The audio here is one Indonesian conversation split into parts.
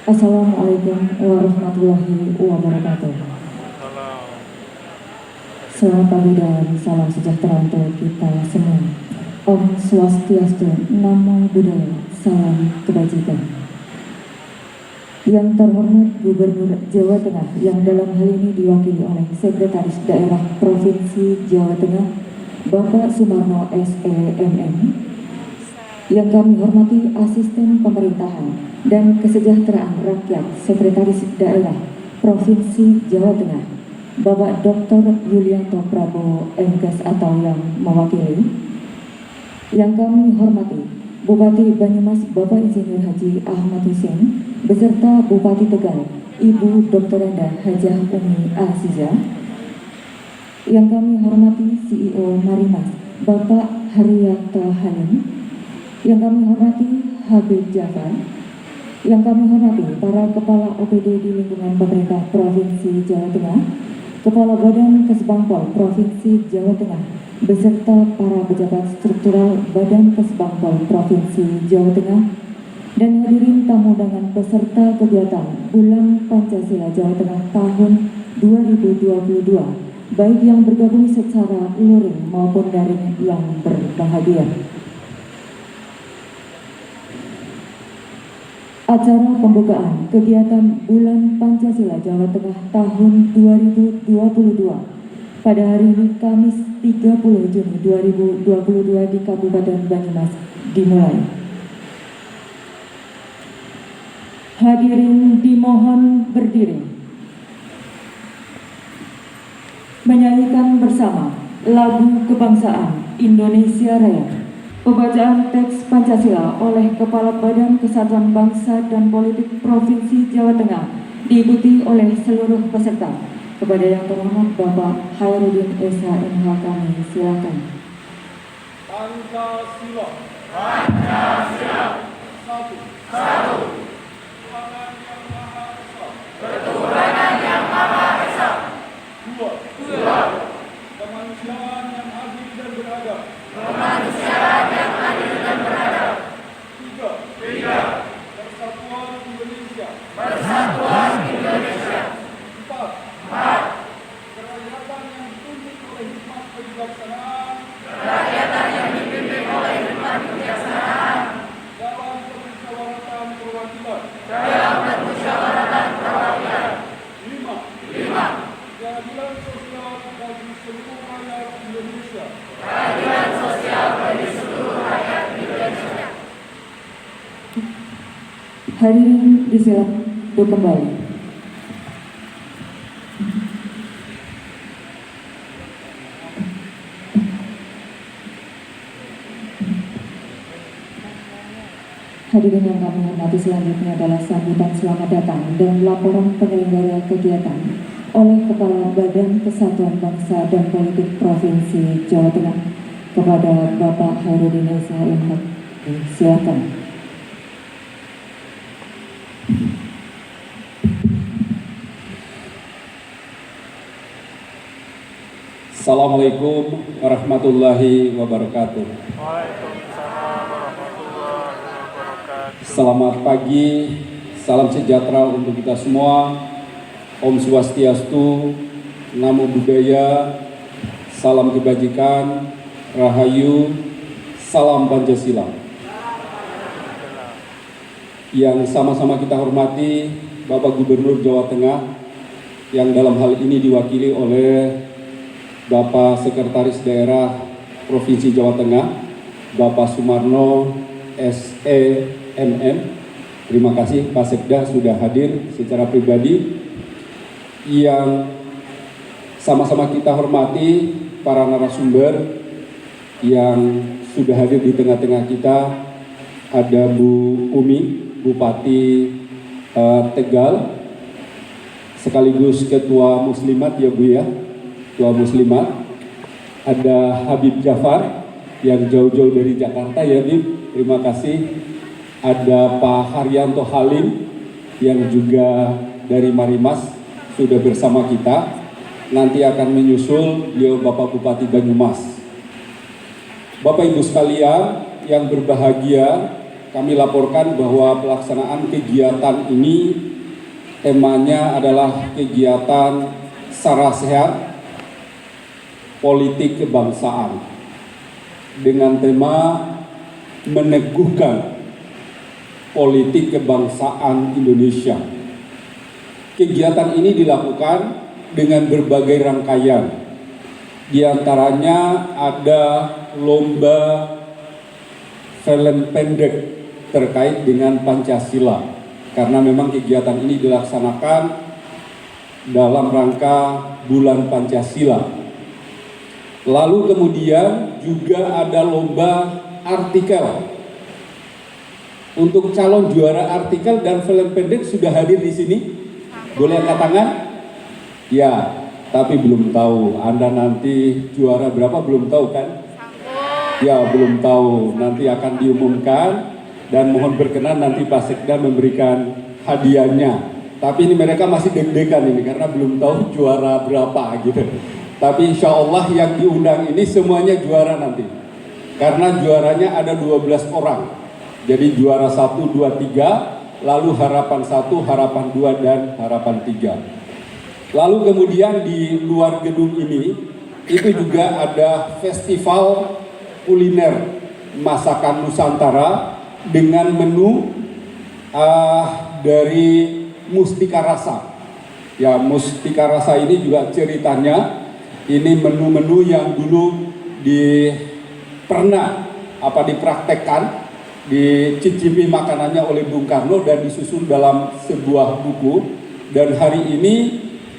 Assalamualaikum warahmatullahi wabarakatuh. Selamat pagi dan salam sejahtera untuk kita semua. Om Swastiastu, Namo Buddhaya, salam kebajikan. Yang terhormat Gubernur Jawa Tengah yang dalam hal ini diwakili oleh Sekretaris Daerah Provinsi Jawa Tengah, Bapak Sumarno SEMM. Yang kami hormati Asisten Pemerintahan dan Kesejahteraan Rakyat Sekretaris Daerah Provinsi Jawa Tengah, Bapak Dr. Yulianto Prabowo MKes atau yang mewakili. Yang kami hormati Bupati Banyumas Bapak Insinyur Haji Ahmad Hussein beserta Bupati Tegal Ibu Dr. Hajah Umi Aziza. Yang kami hormati CEO Marimas Bapak Haryanto Halim. Yang kami hormati Habib Jafar. Yang kami hormati para Kepala OPD di lingkungan pemerintah Provinsi Jawa Tengah, Kepala Badan Kesbangpol Provinsi Jawa Tengah, beserta para pejabat struktural Badan Kesbangpol Provinsi Jawa Tengah, dan hadirin tamu undangan peserta kegiatan Bulan Pancasila Jawa Tengah tahun 2022, baik yang bergabung secara luring maupun daring yang berbahagia. Acara pembukaan kegiatan Bulan Pancasila Jawa Tengah tahun 2022 pada hari ini Kamis 30 Juni 2022 di Kabupaten Banyumas dimulai. Hadirin dimohon berdiri. Menyanyikan bersama lagu kebangsaan Indonesia Raya. Pembacaan teks Pancasila oleh Kepala Badan Kesatuan Bangsa dan Politik Provinsi Jawa Tengah diikuti oleh seluruh peserta. Kepada yang terhormat Bapak Hairudin SH.MH kami silakan. Pancasila. Pancasila. Satu. Ketuhanan yang Maha Esa. Dua. Kemanusiaan yang adil dan beradab. Tiga. Persatuan Indonesia. Empat. Kerakyatan yang dipimpin oleh hikmat kebijaksanaan. Dalam permusyawaratan perwakilan. Lima. Keadilan sosial bagi seluruh rakyat Indonesia. Hadirin disilakan untuk kembali. Hadirin yang kami hormati, selanjutnya adalah sambutan selamat datang dan laporan penyelenggara kegiatan oleh Kepala Badan Kesatuan Bangsa dan Politik Provinsi Jawa Tengah kepada Bapak Hairudin SH.MH. Silakan. Assalamualaikum warahmatullahi wabarakatuh. Waalaikumsalam warahmatullahi wabarakatuh. Selamat pagi, salam sejahtera untuk kita semua. Om Swastiastu, Namo Buddhaya, salam kebajikan, Rahayu, salam Pancasila. Yang sama-sama kita hormati Bapak Gubernur Jawa Tengah yang dalam hal ini diwakili oleh Bapak Sekretaris Daerah Provinsi Jawa Tengah, Bapak Sumarno SEMM. Terima kasih Pak Sekda sudah hadir secara pribadi. Yang sama-sama kita hormati para narasumber yang sudah hadir di tengah-tengah kita. Ada Bu Umi, Bupati Tegal, sekaligus Ketua Muslimat ya Bu ya. Ketua Muslimat. Ada Habib Jafar yang jauh-jauh dari Jakarta ya Habib, terima kasih. Ada Pak Haryanto Halim yang juga dari Marimas sudah bersama kita. Nanti akan menyusul beliau Bapak Bupati Banyumas. Bapak Ibu sekalian yang berbahagia, kami laporkan bahwa pelaksanaan kegiatan ini temanya adalah kegiatan sara sehat politik kebangsaan dengan tema meneguhkan politik kebangsaan Indonesia. Kegiatan ini dilakukan dengan berbagai rangkaian. Di antaranya ada lomba film pendek terkait dengan Pancasila. Karena memang kegiatan ini dilaksanakan dalam rangka Bulan Pancasila. Lalu kemudian juga ada lomba artikel. Untuk calon juara artikel dan film pendek sudah hadir di sini. Boleh angkat tangan? Ya, tapi belum tahu. Anda nanti juara berapa belum tahu kan? Ya, belum tahu. Nanti akan diumumkan dan mohon berkenan nanti Pak Sekda memberikan hadiahnya. Tapi ini mereka masih deg-degan ini karena belum tahu juara berapa gitu. Tapi insya Allah yang diundang ini semuanya juara nanti. Karena juaranya ada 12 orang. Jadi juara 1, 2, 3, lalu harapan 1, harapan 2, dan harapan 3. Lalu kemudian di luar gedung ini, itu juga ada festival kuliner masakan Nusantara dengan menu dari Mustika Rasa. Ya, Mustika Rasa ini juga ceritanya, ini menu-menu yang dulu pernah dipraktekkan, dicicipi makanannya oleh Bung Karno dan disusun dalam sebuah buku, dan hari ini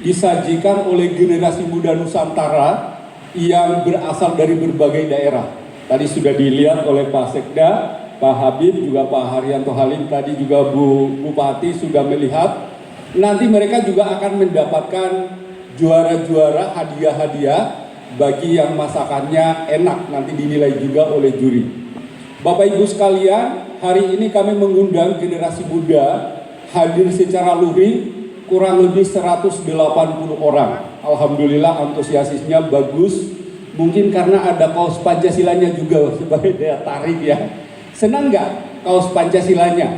disajikan oleh generasi muda Nusantara yang berasal dari berbagai daerah. Tadi sudah dilihat oleh Pak Sekda, Pak Habib, juga Pak Haryanto Halim, tadi juga Bu Bupati sudah melihat. Nanti mereka juga akan mendapatkan juara-juara, hadiah-hadiah bagi yang masakannya enak, nanti dinilai juga oleh juri. Bapak Ibu sekalian, hari ini kami mengundang generasi muda hadir secara luring kurang lebih 180 orang. Alhamdulillah antusiasisnya bagus. Mungkin karena ada kaos Pancasilanya juga sebagai daya tarik ya. Senang nggak kaos Pancasilanya?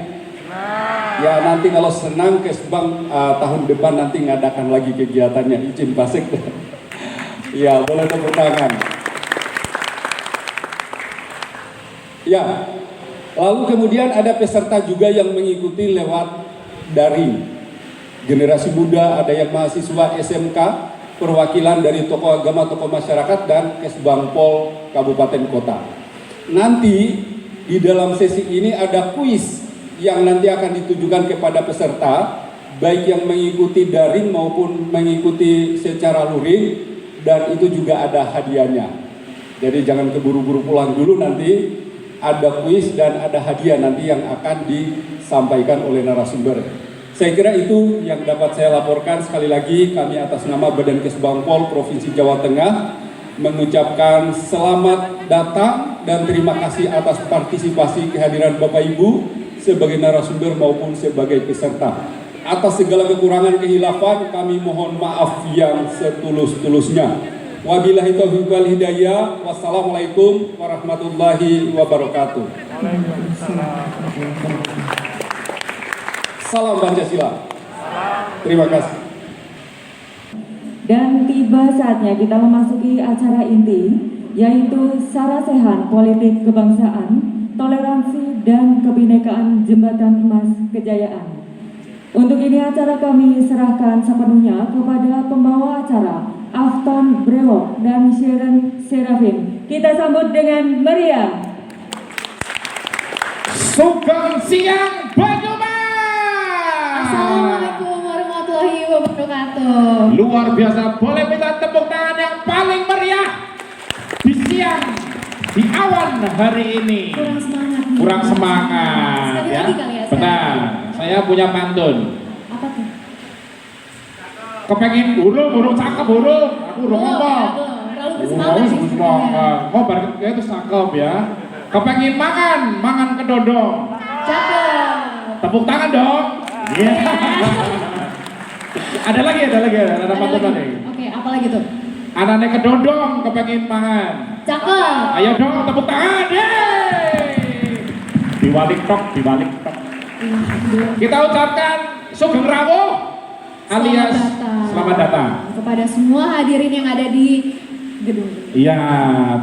Ya nanti kalau senang Kesbang tahun depan nanti ngadakan lagi kegiatannya. Izin Pak Sekda. Ya boleh tepuk tangan. Ya, lalu kemudian ada peserta juga yang mengikuti lewat daring. Generasi muda, ada yang mahasiswa SMK, perwakilan dari tokoh agama, tokoh masyarakat, dan Kesbangpol Kabupaten Kota. Nanti di dalam sesi ini ada kuis yang nanti akan ditujukan kepada peserta, baik yang mengikuti daring maupun mengikuti secara luring, dan itu juga ada hadiahnya. Jadi jangan keburu-buru pulang dulu, nanti ada kuis dan ada hadiah nanti yang akan disampaikan oleh narasumber. Saya kira itu yang dapat saya laporkan. Sekali lagi kami atas nama Badan Kesbangpol Provinsi Jawa Tengah mengucapkan selamat datang dan terima kasih atas partisipasi kehadiran Bapak Ibu sebagai narasumber maupun sebagai peserta. Atas segala kekurangan kehilafan kami mohon maaf yang setulus-tulusnya. Wabillahi taufiq wal hidayah. Wassalamualaikum warahmatullahi wabarakatuh. Salam Pancasila. Terima kasih. Dan tiba saatnya kita memasuki acara inti, yaitu sarasehan politik kebangsaan, toleransi dan kebinekaan Jembatan Emas Kejayaan. Untuk ini acara kami serahkan sepenuhnya kepada pembawa acara Afton Brewok dan Sharon Serafin. Kita sambut dengan meriah. Sugeng Siang Banyumas. Assalamualaikum warahmatullahi wabarakatuh. Luar biasa, boleh minta tepuk tangan yang paling meriah di siang, di awan hari ini. Kurang semangat nih. Kurang semangat Sekali ya. lagi kali ya, sekali Benar, lagi. saya punya pantun. Apa tuh? Kepengin burung cakep burung. Aku burung apa? Terlalu bersemangat sih. Semangat. Oh, bareng itu cakep ya. Kepengin mangan kedondong. Cakep. Tepuk tangan dong. Iya. Ada lagi, ada pantun lagi. Oke, apa lagi tuh? Anaknya kedondong kepengin mangan. Cakep. Ayo dong tepuk tangan. Yeay. Diwalik tok. Kita ucapkan Sugeng Rawuh alias selamat datang kepada semua hadirin yang ada di gedung. Iya,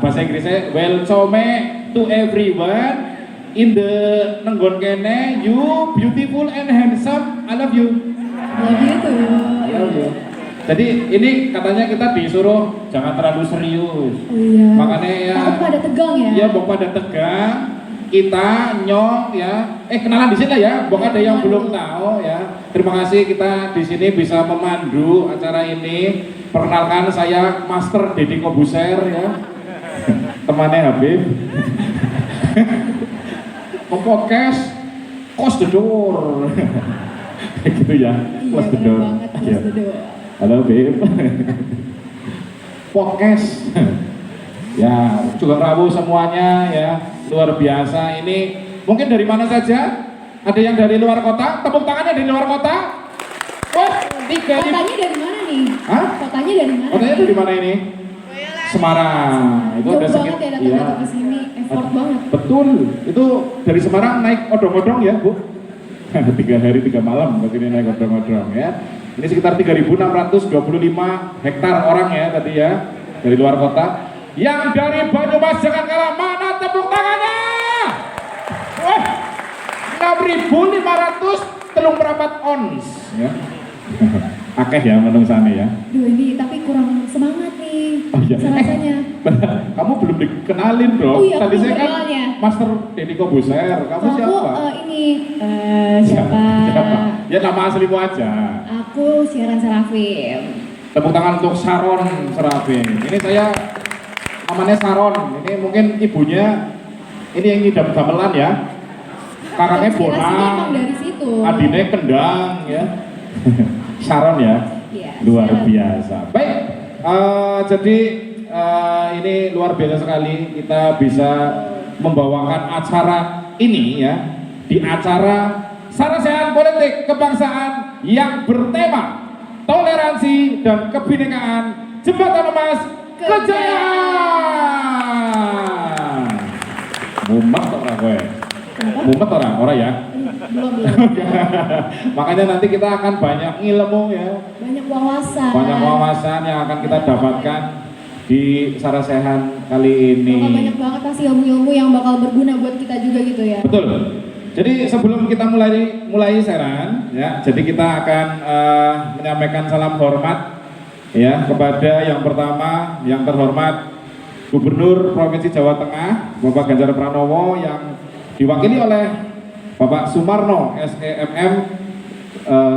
bahasa Inggrisnya welcome to everyone in the nenggon kene, you beautiful and handsome, I love you. Love you too. I love you. Jadi ini katanya kita disuruh jangan terlalu serius. Oh iya. Makanya ya. Takut pada tegang ya. Iya, bok pada tegang. Kita nyong ya. Kenalan di sini ya. Bok ada yang belum tahu ya. Terima kasih kita di sini bisa memandu acara ini. Perkenalkan saya Master Deddy Kobuser ya. Temannya Habib. Podcast Close the Door. Gitu ya. Close the Door. Banget, close the door. Halo Beb. Podcast. Ya, Sugeng Rawuh semuanya ya. Luar biasa ini. Mungkin dari mana saja? Ada yang dari luar kota? Tepuk tangannya dari luar kota. Oh, 3.000. Kotanya dari mana nih? Hah? Kotanya dari mana? Kotanya dari mana ini? Semarang. Itu Jauh ada banget sekitar. ya datang-datang ke sini, effort banget. Betul. Itu dari Semarang naik odong-odong ya, Bu. 3 hari 3 malam ke sini naik odong-odong ya. Ini sekitar 3.625 hektar orang ya tadi ya dari luar kota. Yang dari Banyumas jangan kalah, mana tepuk tangannya? Wah, 6.500 telung merapat ons ya. Akeh ya menungsane ya. Duh ini tapi kurang semangat nih. Oh iya. Rasanya. Kamu belum dikenalin dong. Oh iya, Tadi aku saya kan kenalnya. Master Deddy Kobuser. Kamu siapa? Ini siapa? Ya nama aslimu aja. Aku Siaran Serafim. Tepuk tangan untuk Sharon Serafin. Ini saya namanya Sharon. Ini mungkin ibunya ini yang ngidam gamelan ya. Kakaknya Inspirasinya emang Bonang. dari situ. Adine Kendang ya. Sharon ya. Iya, Luar Sharon. biasa. Baik. Jadi ini luar biasa sekali kita bisa membawakan acara ini ya di acara Sarasehan Politik Kebangsaan yang bertema toleransi dan kebinekaan Jembatan Emas Kejayaan. Mumet ora kowe? Mumet ora ya? Belum. Makanya nanti kita akan banyak ilmu ya. Banyak wawasan. Banyak wawasan yang akan kita dapatkan di Sarasehan kali ini. Bakal banyak banget pasti ilmu-ilmu yang bakal berguna buat kita juga gitu ya. Betul. Jadi sebelum kita mulai Seran, ya, jadi kita akan menyampaikan salam hormat ya kepada yang pertama, yang terhormat Gubernur Provinsi Jawa Tengah, Bapak Ganjar Pranowo yang diwakili oleh Bapak Sumarno SEMM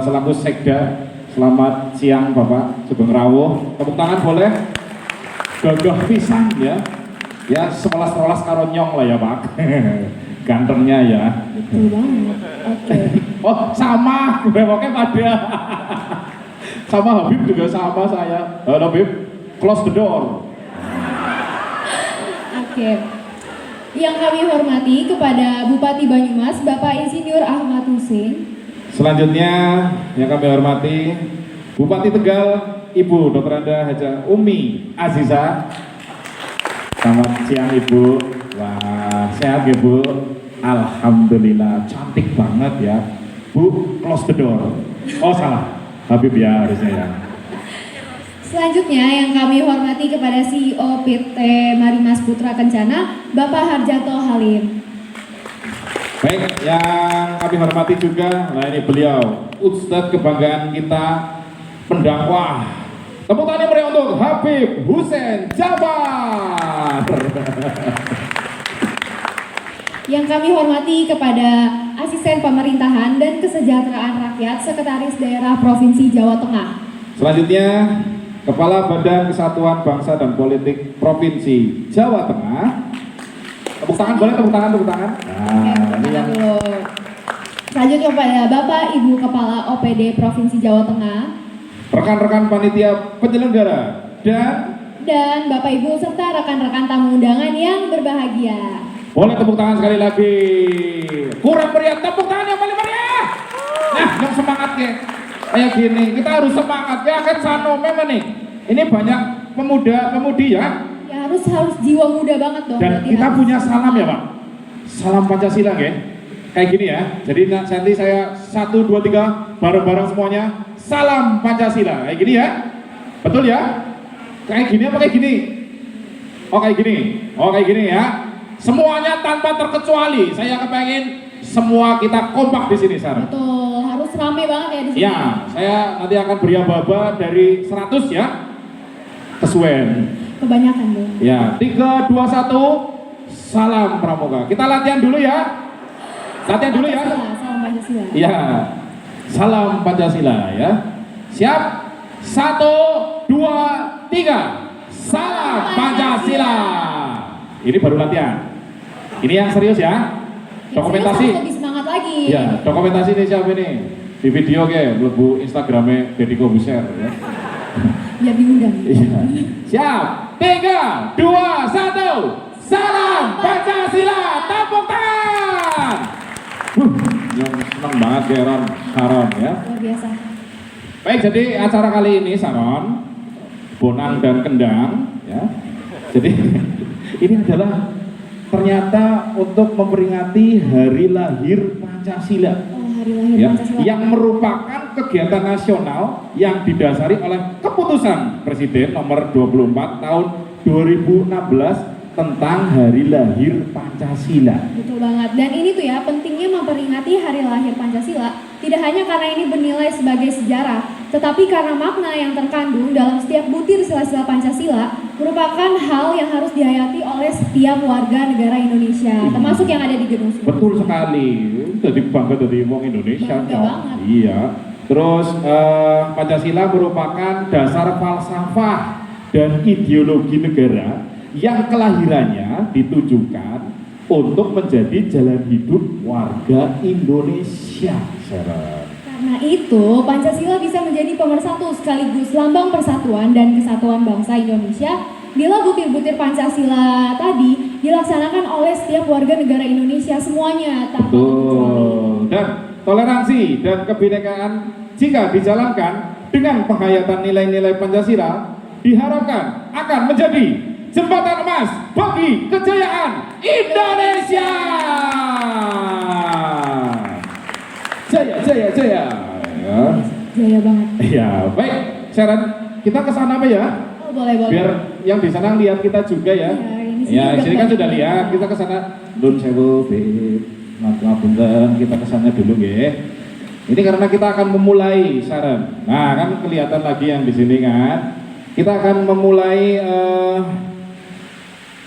selaku Sekda. Selamat siang Bapak Sugeng Rawuh. Tepuk tangan boleh? Gagah pisan ya. Ya, sekolah-sekolah karo nyong lah ya Pak. Gantengnya ya. Betul banget. Oke. Oh sama, gue pokoknya pada. Sama Habib juga sama saya. Halo Habib, close the door. Oke. Yang kami hormati kepada Bupati Banyumas Bapak Insinyur Ahmad Hussein. Selanjutnya yang kami hormati Bupati Tegal Ibu Dr. Anda Haja Umi Aziza. Selamat siang Ibu. Wah, sehat ya Bu? Alhamdulillah, cantik banget ya. Bu, close the door. Oh salah, Habib ya harusnya ya. Selanjutnya yang kami hormati kepada CEO PT Marimas Putra Kencana Bapak Harjanto Halim. Baik, yang kami hormati juga, nah ini beliau, Ustadz kebanggaan kita, pendakwah. Tepuk tangan yang meriah untuk Habib Hussein Jabar. Yang kami hormati kepada Asisten Pemerintahan dan Kesejahteraan Rakyat Sekretaris Daerah Provinsi Jawa Tengah. Selanjutnya, Kepala Badan Kesatuan Bangsa dan Politik Provinsi Jawa Tengah. Tepuk tangan boleh, tepuk tangan. Oke, Nah, ini tangan yang dulu. Selanjutnya kepada Bapak Ibu Kepala OPD Provinsi Jawa Tengah rekan-rekan panitia penyelenggara dan Bapak Ibu serta rekan-rekan tamu undangan yang berbahagia. boleh tepuk tangan sekali lagi. Kurang meriah, tepuk tangan yang paling meriah. Nah, yang semangat ya. Kayak gini, kita harus semangat ya kan Sano memang nih. Ini banyak pemuda-pemudi ya. Ya harus jiwa muda banget dong. Dan berarti kita harus punya salam ya Pak. salam Pancasila ya. Kayak gini ya. Jadi nanti saya 1, 2, 3 bareng-bareng semuanya. Salam Pancasila. Kayak gini ya. Betul ya? Kayak gini apa kayak gini? Oh kayak gini. Oh kayak gini ya. Semuanya tanpa terkecuali. Saya kepengen semua kita kompak di sini sekarang. Betul, harus rame banget ya di sini. Ya, saya nanti akan beri aba-aba dari 100 ya. Kesuwen. Kebanyakan dong. Ya, 3, 2, 1. Salam Pramuka. Kita latihan dulu ya. Latihan dulu ya. Salam Pancasila. Iya. Salam Pancasila ya. Siap? 1, 2, 3. Salam Pancasila. Ini baru latihan. Ini yang serius ya. Dokumentasi. Yang serius harus lebih semangat lagi. Iya, dokumentasi ini siapa ini? Di video ke, mlebu Instagramnya Deddy Kobuser ya. Biar diundang. Iya. Siap. 3, 2, 1. Salam Pancasila. Tepuk tangan. Yang senang banget ya Saron ya. Luar biasa. Baik, jadi acara kali ini Saron, Bonang dan Kendang ya. Jadi ini adalah ternyata untuk memperingati hari lahir Pancasila. Oh, hari lahir Ya, Pancasila. yang merupakan kegiatan nasional yang didasari oleh keputusan Presiden nomor 24 tahun 2016 tentang hari lahir Pancasila. Betul banget. Dan ini tuh ya pentingnya memperingati hari lahir Pancasila tidak hanya karena ini bernilai sebagai sejarah, tetapi karena makna yang terkandung dalam setiap butir sila-sila Pancasila merupakan hal yang harus dihayati oleh setiap warga negara Indonesia, termasuk yang ada di gedung sini. Betul sekali. Jadi bangga dari wong Indonesia. Bangga ya. banget. Iya. Terus Pancasila merupakan dasar falsafah dan ideologi negara yang kelahirannya ditujukan untuk menjadi jalan hidup warga Indonesia. Sarah. Karena itu, Pancasila bisa menjadi pemersatu sekaligus lambang persatuan dan kesatuan bangsa Indonesia bila butir-butir Pancasila tadi dilaksanakan oleh setiap warga negara Indonesia semuanya tanpa terkecuali. Betul. Dan toleransi dan kebinekaan jika dijalankan dengan penghayatan nilai-nilai Pancasila diharapkan akan menjadi jembatan emas bagi kejayaan Indonesia. Jaya, jaya, jaya. Ya, Jaya banget. ya baik. Sharon, kita ke sana apa ya? Oh, boleh. Biar yang di sana lihat kita juga ya. Iya, Ya, sini kan sudah lihat. Kita ke sana. Nun sewu, ngapunten. Kita ke sana dulu ya. Ini karena kita akan memulai Sharon. Nah, kan kelihatan lagi yang di sini kan. Kita akan memulai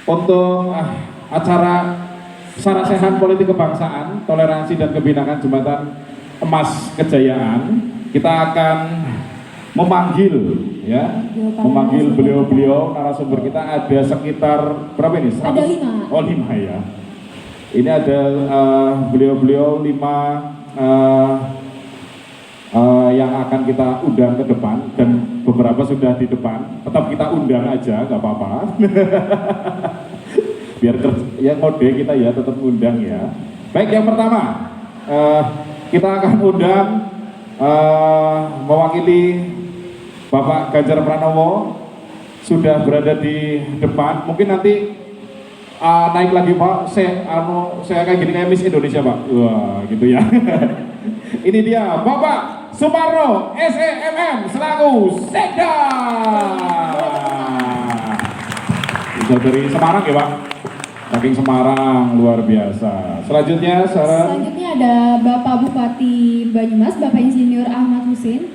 untuk acara sarasehan politik kebangsaan, toleransi dan kebinekaan jembatan emas kejayaan. Kita akan memanggil ya, memanggil beliau-beliau narasumber kita ada sekitar berapa ini? 100? Ada 5. Oh 5 ya. Ini ada beliau-beliau 5 yang akan kita undang ke depan dan beberapa sudah di depan. Tetap kita undang aja, nggak apa-apa. Biar ya ngode kita ya tetap undang ya. Baik, yang pertama kita akan undang mewakili Bapak Ganjar Pranowo sudah berada di depan. Mungkin nanti naik lagi Pak. Saya kayak gini kayak Miss Indonesia Pak. Wah gitu ya. Ini dia Bapak Sumarno SEMM selaku Sekda. Bisa dari Semarang ya Pak. Saking Semarang luar biasa. Selanjutnya Selanjutnya ada Bapak Bupati Banyumas, Bapak Insinyur Ahmad Husin.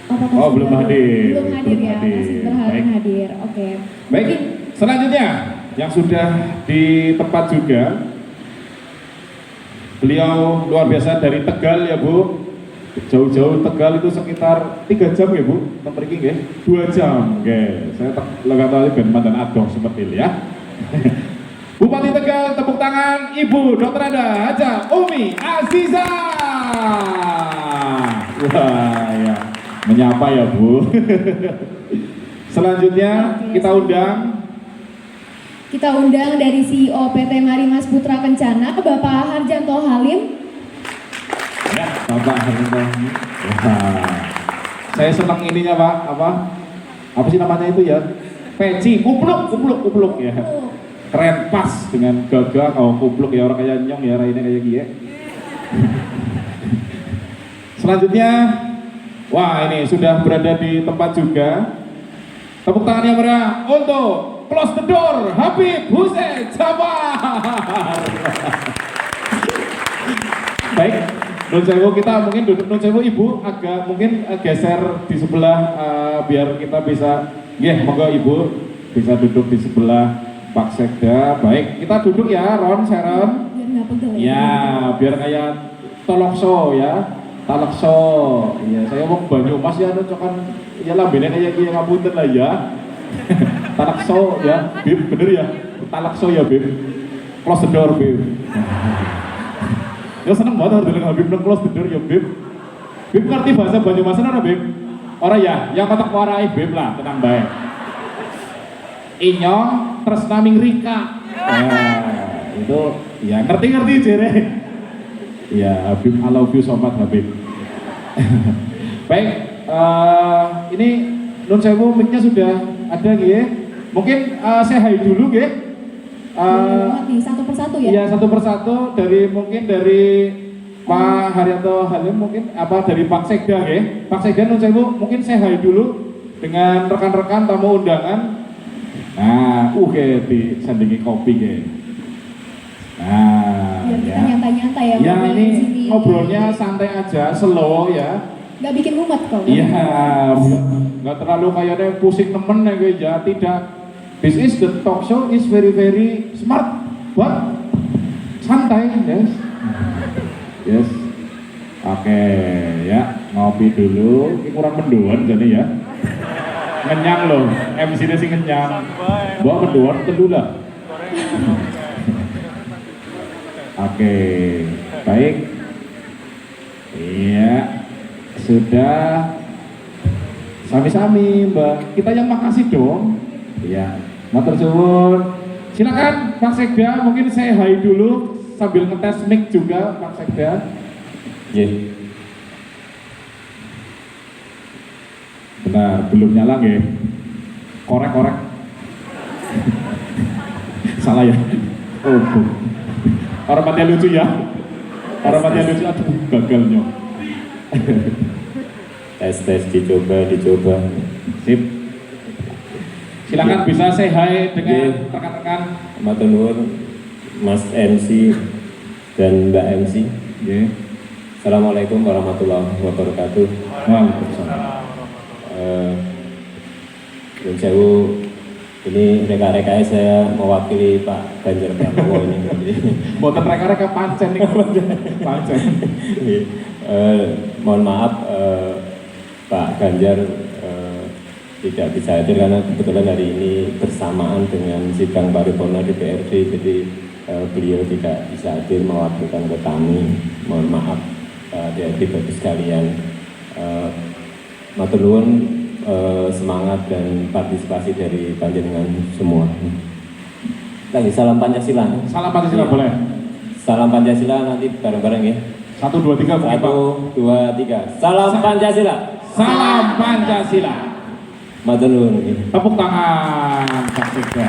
Apakah Oh, belum sudah- hadir. Belum hadir Belum ya, hadir. masih berharap Baik. hadir. Oke. baik. Mungkin Selanjutnya yang sudah di tempat juga. Beliau luar biasa dari Tegal ya Bu. Jauh-jauh Tegal itu sekitar 3 jam ya Bu. Nomor ini ya 2 jam. Oke, saya lega tahu ben mantan adoh seperti ini ya. Bupati Tegal, tepuk tangan Ibu Dr. Anda Haja Umi Aziza. Wah ya, menyapa ya Bu. Selanjutnya kita undang dari CEO PT Marimas Putra Kencana, Bapak Harjanto Halim. ya, Bapak Harjanto. Wah, saya senang ininya Pak, apa sih namanya itu ya? Peci, kupluk ya. keren pas dengan gagah kau kupluk ya orang kayak nyong ya raine kayak gini. Selanjutnya, wah ini sudah berada di tempat juga. Tepuk tangan yang meriah untuk close the door Habib Hussein Jabar. Baik, Nun Sewu kita mungkin duduk Nun Sewu Ibu agak mungkin geser di sebelah biar kita bisa, monggo Ibu bisa duduk di sebelah Pak Sekda. Baik, kita duduk ya Ron, Sharon. Biar nggak pegel Ya, biar kayak tolokso ya, talakso. Ya, saya mau Banyumas ya, cokan ya lambene kayak gini ngapunten lah ya. Talakso ya, Bib, bener ya, talakso ya Bib. Close the door Bib. Ya seneng banget harus dengar Habib close the door ya Bib. Bib ngerti bahasa Banyumasan ora Bib? Ora ya, yang kotak warai Bib lah, tenang baik. Inyong tresnaming Rika. Ya, itu ya ngerti-ngerti jere. Ya Habib, I love you so much Habib. Baik, ini Nun Sewu mic-nya sudah ada gitu. Mungkin saya hai dulu gitu. nih satu persatu ya. Iya satu persatu dari mungkin dari Pak Haryanto Halim mungkin apa dari Pak Sekda ya. Pak Sekda Nun Sewu mungkin saya hai dulu dengan rekan-rekan tamu undangan. Nah, disandingi kopi ya. Nah, Biar kita ya. nyantai-nyantai ya. Ya ngobrol ini di sini. ngobrolnya santai aja, slow ya. Nggak bikin mumet kok. Iya, nggak terlalu kayaknya pusing nemen ya, tidak. This is the talk show is very smart, but santai, yes. Yes. Oke, ya ngopi dulu. Ini kurang menduan jadi ya. Ngenyang loh, MC-nya sih ngenyang. Bawa menduan tentu lah. Oke, baik. Iya, sudah. Sami-sami Mbak. Kita yang makasih dong. Iya, matur suwun. Silakan Pak Sekda, mungkin saya hai dulu sambil ngetes mic juga Pak Sekda. Iya. Benar, belum nyala nggih. Korek. Salah ya. Oh, Hormatnya lucu ya. Hormatnya lucu, aduh gagalnya. Tes dicoba. Sip. Silakan bisa say hi dengan rekan-rekan. Matur nuwun Mas MC dan Mbak MC. Nggih. Assalamualaikum warahmatullahi wabarakatuh. Waalaikumsalam. Nun Sewu, ini reka-rekanya saya mewakili Pak Ganjar Pranowo ini. Mboten reka-reka pancen nih. Pancen. Mohon maaf Pak Ganjar tidak bisa hadir karena kebetulan hari ini bersamaan dengan sidang paripurna DPRD, jadi beliau tidak bisa hadir mewakilkan ke kami. Mohon maaf adik-adik bapak sekalian. Matur nuwun semangat dan partisipasi dari panjenengan semua. Lagi salam Pancasila. Salam Pancasila boleh. Salam Pancasila nanti bareng-bareng ya. 1, 2, 3 boleh Pak. 1, 2, 3. Salam Pancasila. Salam Pancasila. Matur nuwun. Tepuk tangan Pak Sekda.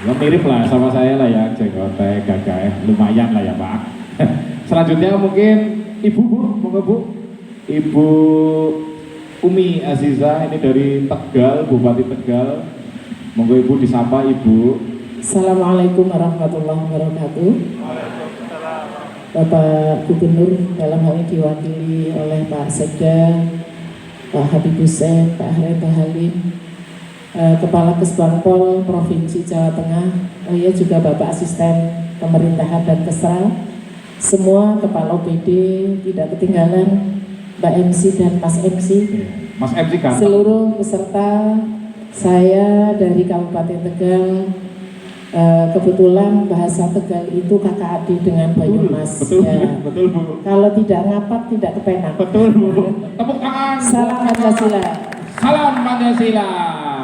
Ya mirip lah sama saya lah ya, jenggote gagah lumayan lah ya Pak. Selanjutnya mungkin Ibu Bu, monggo Bu. Ibu Umi Aziza ini dari Tegal, Bupati Tegal. Monggo Ibu disapa Ibu. Assalamualaikum warahmatullahi wabarakatuh. Bapak Gubernur dalam hal ini diwakili oleh Pak Sekda, Pak Habib Hussein, Pak Haryanto Halim, Kepala Kesbangpol Provinsi Jawa Tengah, ya juga Bapak Asisten Pemerintahan dan Kesra, semua Kepala OPD, tidak ketinggalan Mbak MC dan Mas MC, Mas MC kan? seluruh peserta. Saya dari Kabupaten Tegal, kebetulan bahasa Tegal itu kakak adik dengan Banyumas. Betul, Ya. betul Bu. Kalau tidak ngapak tidak kepenak. Betul Bu. Tepuk tangan. Salam Pancasila. Salam Pancasila.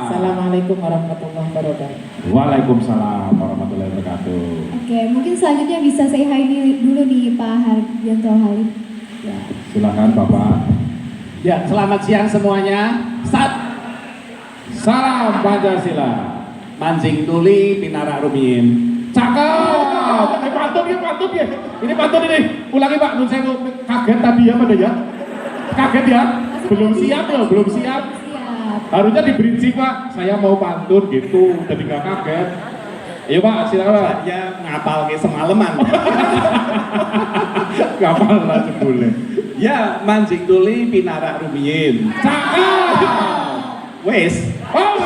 Assalamualaikum warahmatullahi wabarakatuh. Waalaikumsalam warahmatullahi wabarakatuh. Oke, mungkin selanjutnya bisa say hi dulu nih Pak Haryanto Halim. Ya, silakan Bapak. Ya, selamat siang semuanya. Salam Pancasila. Mancing tuli pinarak rumiyin. Cakep. Pantun ya. Ini pantun ini. Ulangi Pak, nun saya kaget tadi ya pada ya. Kaget ya. Belum siap loh, belum siap. Siap. Harusnya di bridging Pak. Saya mau pantun gitu, jadi nggak kaget. Ayo Pak, silakan. Saya ngapal ke semalaman. Kapal langsung boleh. Ya, mancing tuli pinarak rumiyin. Cakep. Wes. Oh,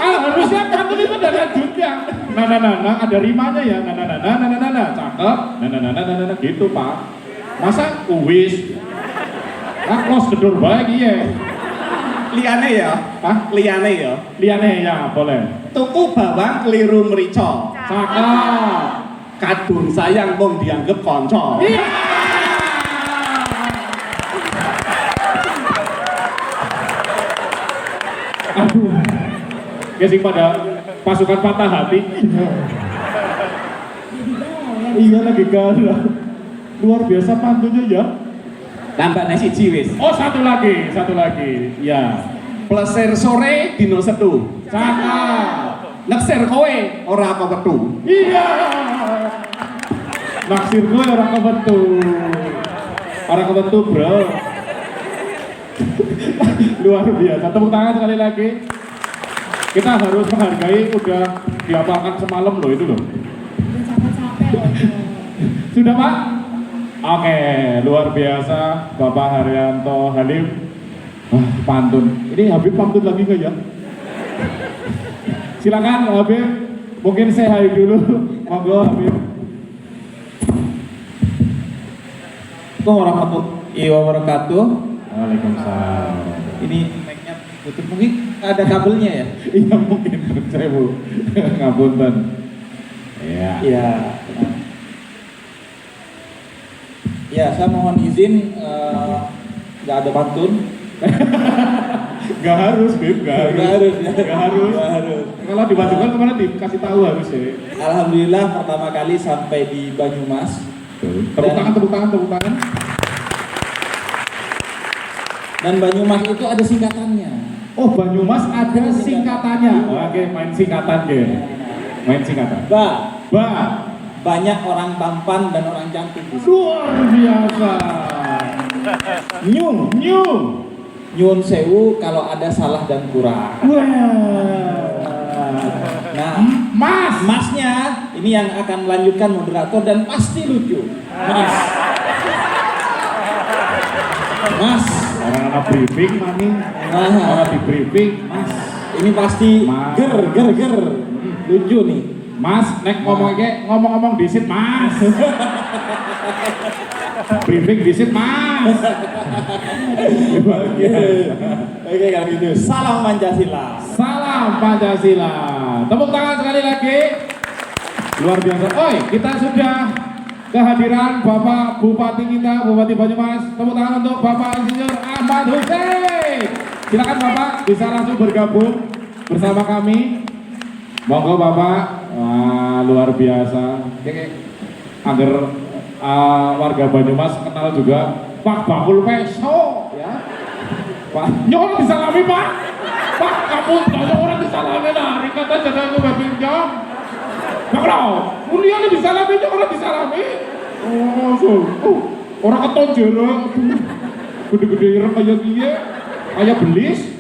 harusnya pantun itu ada lanjutnya. Nah, ada rimanya ya. Cakep. Nah, gitu Pak. Masa uwis? Close the door baik iya. Liane ya. Hah? Liane ya. Liane ya, boleh. Tuku bawang keliru merica. Cakep. Kadung sayang mung dianggep konco. Iya. Aduh. Gesing pada pasukan patah hati. Iya lagi galau. Luar biasa pantunnya ya. Nambah nasi wis. Oh satu lagi. Ya. Plesir sore dino setu. Cakep. Neksir kowe ora apa wetu. Iya. Naksir gue orang kebetu bro. Luar biasa. Tepuk tangan sekali lagi. Kita harus menghargai udah dihafalkan semalam loh itu loh. Udah capek-capek loh. Sudah Pak? Oke, luar biasa Bapak Haryanto Halim. Pantun. Ini Habib pantun lagi nggak ya? Silakan Habib. Mungkin say hi dulu. Monggo Habib. Assalamualaikum warahmatullahi wabarakatuh. Waalaikumsalam. Ini mic-nya putus, mungkin ada kabelnya ya? Iya mungkin saya bu. Ngapunten. Iya. Iya. Ya, saya mohon izin nggak ada pantun. Gak harus, Bib, gak harus. Nggak harus. Kalau dimajukan kemana dikasih tahu harus ya. Alhamdulillah pertama kali sampai di Banyumas. Tepuk tangan. Dan Banyumas itu ada singkatannya. Oh, Banyumas ada singkatannya. Oke, main singkatan ya. Main singkatan. Ba. Banyak orang tampan dan orang cantik. Luar biasa. Nyung. Nyun sewu kalau ada salah dan kurang. Nah, Masnya ini yang akan melanjutkan moderator dan pasti lucu. Mas. Orang-orang briefing mami. Orang di briefing, Mas. Ini pasti Mas. ger. Lucu nih. Mas, nek ngomong disit, Mas. Briefing disit, Mas. Oke, kalau gitu. Salam Pancasila. Salam Pancasila. Tepuk tangan sekali lagi. Luar biasa. Oi, kita sudah kehadiran Bapak Bupati kita, Bupati Banyumas. Tepuk tangan untuk Bapak Insinyur Ahmad Hussein. Silakan Bapak bisa langsung bergabung bersama kami. Monggo Bapak. Wah, luar biasa. Agar warga Banyumas kenal juga Pak Bakul Peso ya. Pak, nyolong disalami Pak. Pak, kamu nyolong orang disalami lah. Rikata jangan gue pinjam. Bakal, kuliahnya disalami, orang disalami. Oh, so, orang keton jeruk. Gede-gede ireng kayak dia, kayak belis.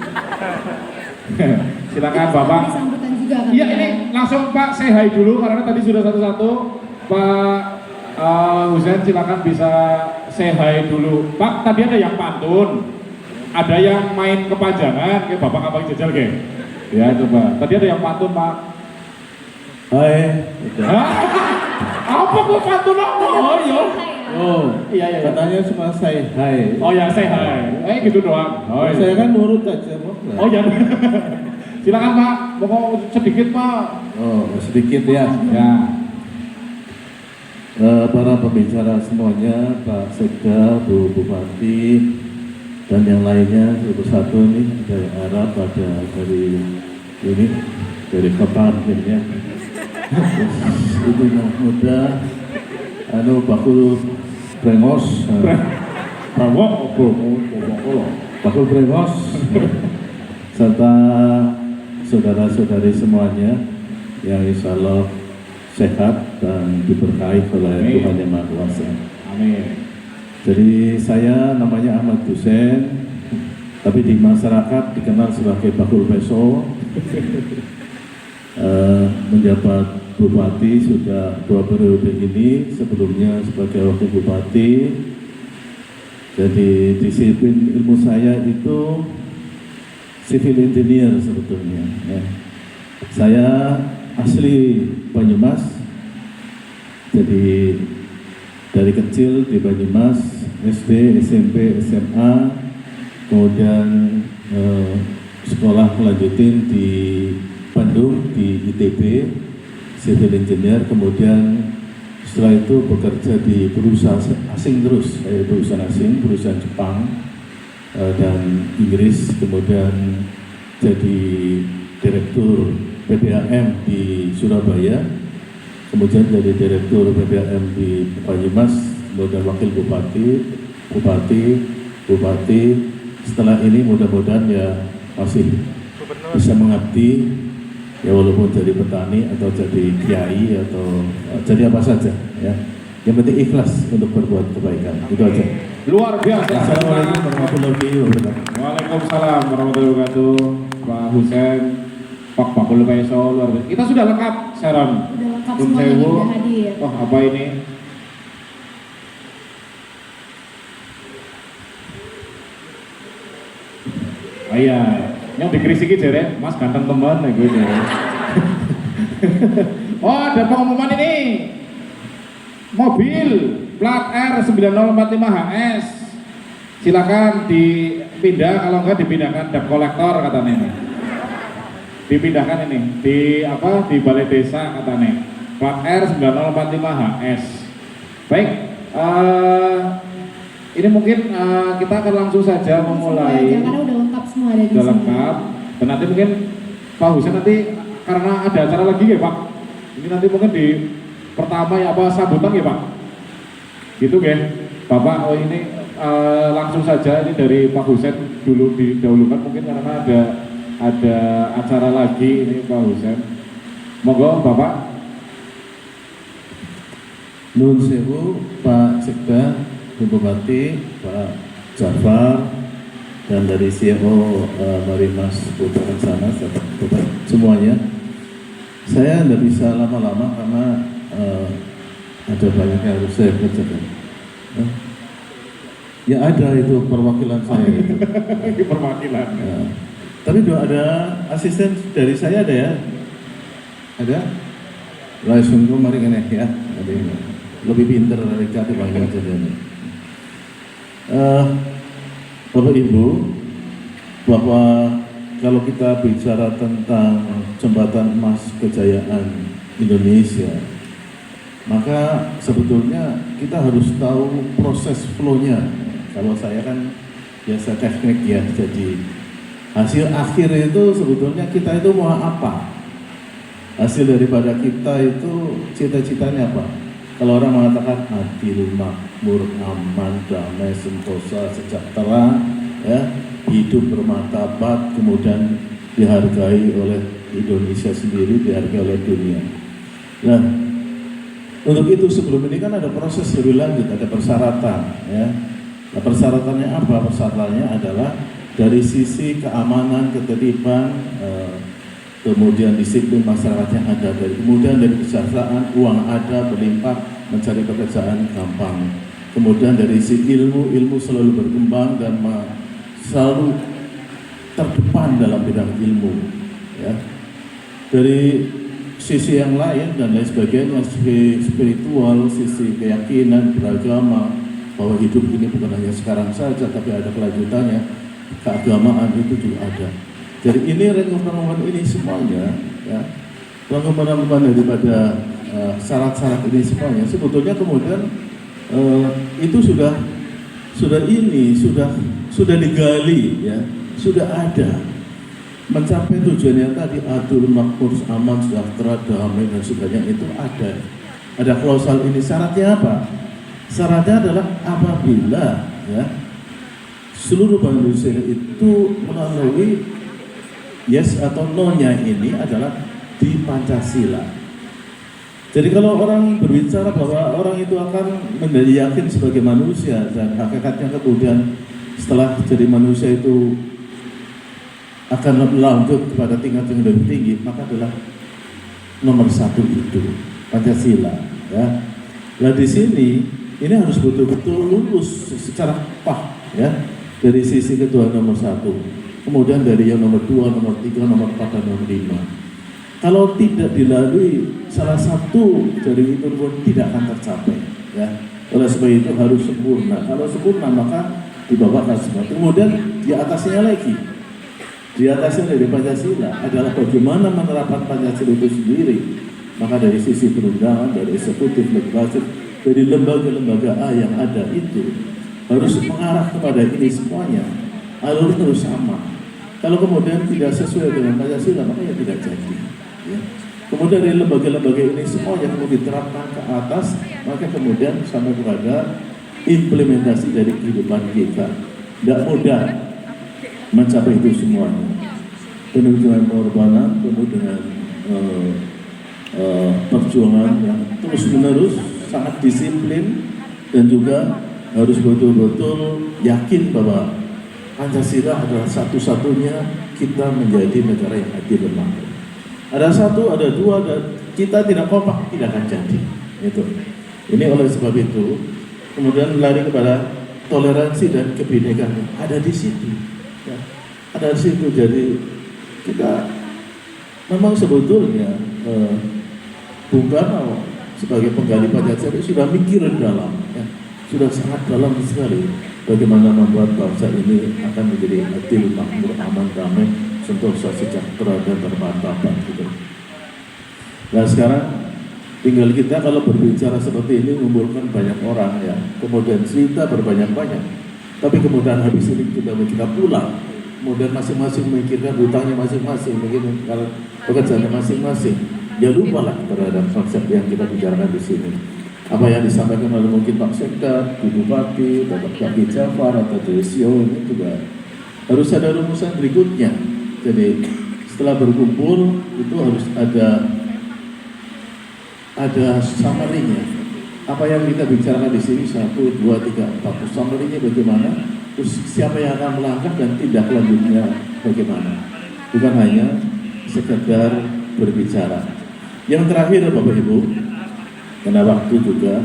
Silakan Bapak. Sambutan juga kan? Iya ini langsung Pak say hi dulu karena tadi sudah satu-satu. Pak Husain silakan bisa say hi dulu. Pak tadi ada yang pantun, ada yang main kepanjangan, kayak Bapak abang jajal kayak. Ya coba. Tadi ada yang pantun Pak. Hai. Apa kok pantun apa? Oh iya. Oh, Iya. katanya cuma say hai. Oh ya say hi. Gitu doang. Oh, iya. Saya kan nurut aja, Oh ya. Silakan Pak. Mau sedikit Pak. Oh, sedikit ya. Ya. Para pembicara semuanya, Pak Sekda, Bu Bupati, dan yang lainnya, satu-satu nih, dari Arab, ada dari ini, dari Qatar, ya. Itu yang muda, Bakul Brengos, Bakul Brengos, serta saudara-saudari semuanya yang insya Allah sehat dan diberkahi oleh Amin. Tuhan Yang Maha Kuasa. Amin. Jadi saya namanya Ahmad Hussein, tapi di masyarakat dikenal sebagai Bakul Peso. Menjabat Bupati sudah 2 periode ini, sebelumnya sebagai Wakil Bupati. Jadi disiplin ilmu saya itu civil engineer sebetulnya. Ya. Saya asli Banyumas, jadi dari kecil di Banyumas, SD, SMP, SMA, kemudian sekolah melanjutin di Bandung di ITB, civil engineer, kemudian setelah itu bekerja di perusahaan asing terus, perusahaan asing, perusahaan Jepang dan Inggris, kemudian jadi direktur PDAM di Surabaya, kemudian jadi direktur PDAM di Banyumas, kemudian wakil bupati. Setelah ini mudah-mudahan ya masih bisa mengabdi, ya walaupun jadi petani atau jadi kiai atau jadi apa saja ya. Yang penting ikhlas untuk berbuat kebaikan. Itu aja. Luar biasa. Assalamualaikum warahmatullahi wabarakatuh. Waalaikumsalam warahmatullahi wabarakatuh. Pak Hussein, Pak Bakul Peso, luar biasa. Kita sudah lengkap, Sharon. Udah lengkap Kun semuanya nih, Sewu. udah hadir. Oh, apa ini? Oh iya, yang dikrisiki jere, Mas ganteng teman nih gue jere. Oh, ada pengumuman ini. Mobil plat R9045 HS. Silakan dipindah, kalau enggak dipindahkan debt collector katanya ini. Dipindahkan ini di apa? Di balai desa katanya. Plat R9045 HS. Baik, ini mungkin kita akan langsung saja memulai. Langsung aja, karena udah lengkap semua ada di Sudah sini. lengkap. Dan nanti mungkin Pak Hussein nanti karena ada acara lagi ya Pak. Ini nanti mungkin di pertama ya apa sambutan ya Pak. Gitu ya. Bapak, oh ini langsung saja ini dari Pak Hussein dulu didahulukan mungkin karena ada acara lagi ini Pak Hussein. Monggo Bapak. Nun Sewu, Pak Sekda, Bupati, Pak Jafar, dan dari CEO Marimas Putra Kencana, semuanya. Saya tidak bisa lama-lama karena ada banyak yang harus saya kerjakan. Ya ada itu perwakilan saya itu. Ini perwakilan. Ya. Tapi ada asisten dari saya ada ya? Ada? Langsung kemarin ini ya. Ada yang lebih pintar dari kata bangga saja nih. Bapak Ibu, bahwa kalau kita bicara tentang jembatan emas kejayaan Indonesia, maka sebetulnya kita harus tahu proses flow-nya. Kalau saya kan biasa teknik ya, jadi hasil akhir itu sebetulnya kita itu mau apa? Hasil daripada kita itu cita-citanya apa? Kalau orang mengatakan adil, makmur, aman, damai, sentosa, sejahtera, ya, hidup bermartabat, kemudian dihargai oleh Indonesia sendiri, dihargai oleh dunia. Nah, untuk itu sebelum ini kan ada proses lebih lanjut, ada persyaratan, ya. Nah, persyaratannya apa? Persyaratannya adalah dari sisi keamanan, ketertiban, kemudian disiplin masyarakat yang ada, kemudian dari kesejahteraan, uang ada, berlimpah, mencari pekerjaan gampang. Kemudian dari sisi ilmu selalu berkembang dan selalu terdepan dalam bidang ilmu. Ya. Dari sisi yang lain dan lain sebagainya, sisi spiritual, sisi keyakinan, beragama, bahwa hidup ini bukan hanya sekarang saja, tapi ada kelanjutannya, keagamaan itu juga ada. Jadi ini rangkuman ini semuanya, ya, rangkuman daripada syarat-syarat ini semuanya, sebetulnya kemudian itu sudah digali, ya, sudah ada. Mencapai tujuan yang tadi adil, makmur, aman, sejahtera, damai dan sebagainya itu ada. Ada klausal ini. Syaratnya apa? Syaratnya adalah apabila, ya, seluruh Bank Indonesia itu melalui yes atau no-nya ini adalah di Pancasila. Jadi kalau orang berbicara bahwa orang itu akan menjadi yakin sebagai manusia dan hakikatnya kemudian setelah jadi manusia itu akan lanjut kepada tingkat yang lebih tinggi, maka adalah nomor satu itu Pancasila. Ya. Nah di sini ini harus betul-betul lulus secara pas ya dari sisi kedua nomor satu, kemudian dari yang nomor 2, nomor 3, nomor 4 dan nomor 5. Kalau tidak dilalui salah satu dari itu pun tidak akan tercapai. Ya. Oleh sebab itu harus sempurna. Kalau sempurna maka dibawakan semua. Kemudian di atasnya lagi, di atasnya dari Pancasila adalah bagaimana menerapkan Pancasila itu sendiri. Maka dari sisi perundangan, dari eksekutif, legislatif, dari lembaga-lembaga A yang ada itu harus mengarah kepada ini semuanya. Alur harus sama. Kalau kemudian tidak sesuai dengan Pancasila maka ya tidak jadi. Ya. Kemudian dari lembaga-lembaga ini semua yang mau diterapkan ke atas, maka kemudian sampai kepada implementasi dari kehidupan kita. Tidak mudah mencapai itu semuanya. Penuh dengan pengorbanan, penuh dengan perjuangan yang terus-menerus, sangat disiplin, dan juga harus betul-betul yakin bahwa Pancasila adalah satu-satunya kita menjadi negara yang adil dan makmur. Ada satu, ada dua, dan kita tidak kompak, tidak akan jadi. Itu. Ini oleh sebab itu, kemudian lari kepada toleransi dan kebinekaan. Ada di situ. Ya. Ada di situ. Jadi kita memang sebetulnya Bung Karno sebagai penggali Pancasila sudah mikir dalam, ya. Sudah sangat dalam sekali bagaimana membuat bangsa ini akan menjadi adil, makmur, aman, damai, sentosa, sejahtera, dan bermartabat gitu. Nah sekarang tinggal kita kalau berbicara seperti ini mengumpulkan banyak orang ya, kemudian cerita berbanyak-banyak, tapi kemudian habis ini kita pulang, kemudian masing-masing memikirkan hutangnya masing-masing, mungkin kalau pekerjaannya masing-masing, ya lupalah terhadap konsep yang kita bicarakan di sini. Apa yang disampaikan oleh mungkin Pak Sekda, Bu Bupati, Bapak Kaki Jafar atau Desio ini juga harus ada rumusan berikutnya. Jadi setelah berkumpul itu harus ada summary-nya. Apa yang kita bicarakan di sini 1, 2, 3, 4. Summary-nya bagaimana? Terus siapa yang akan melangkah dan tindak lanjutnya bagaimana? Bukan hanya sekedar berbicara. Yang terakhir Bapak Ibu, karena waktu juga,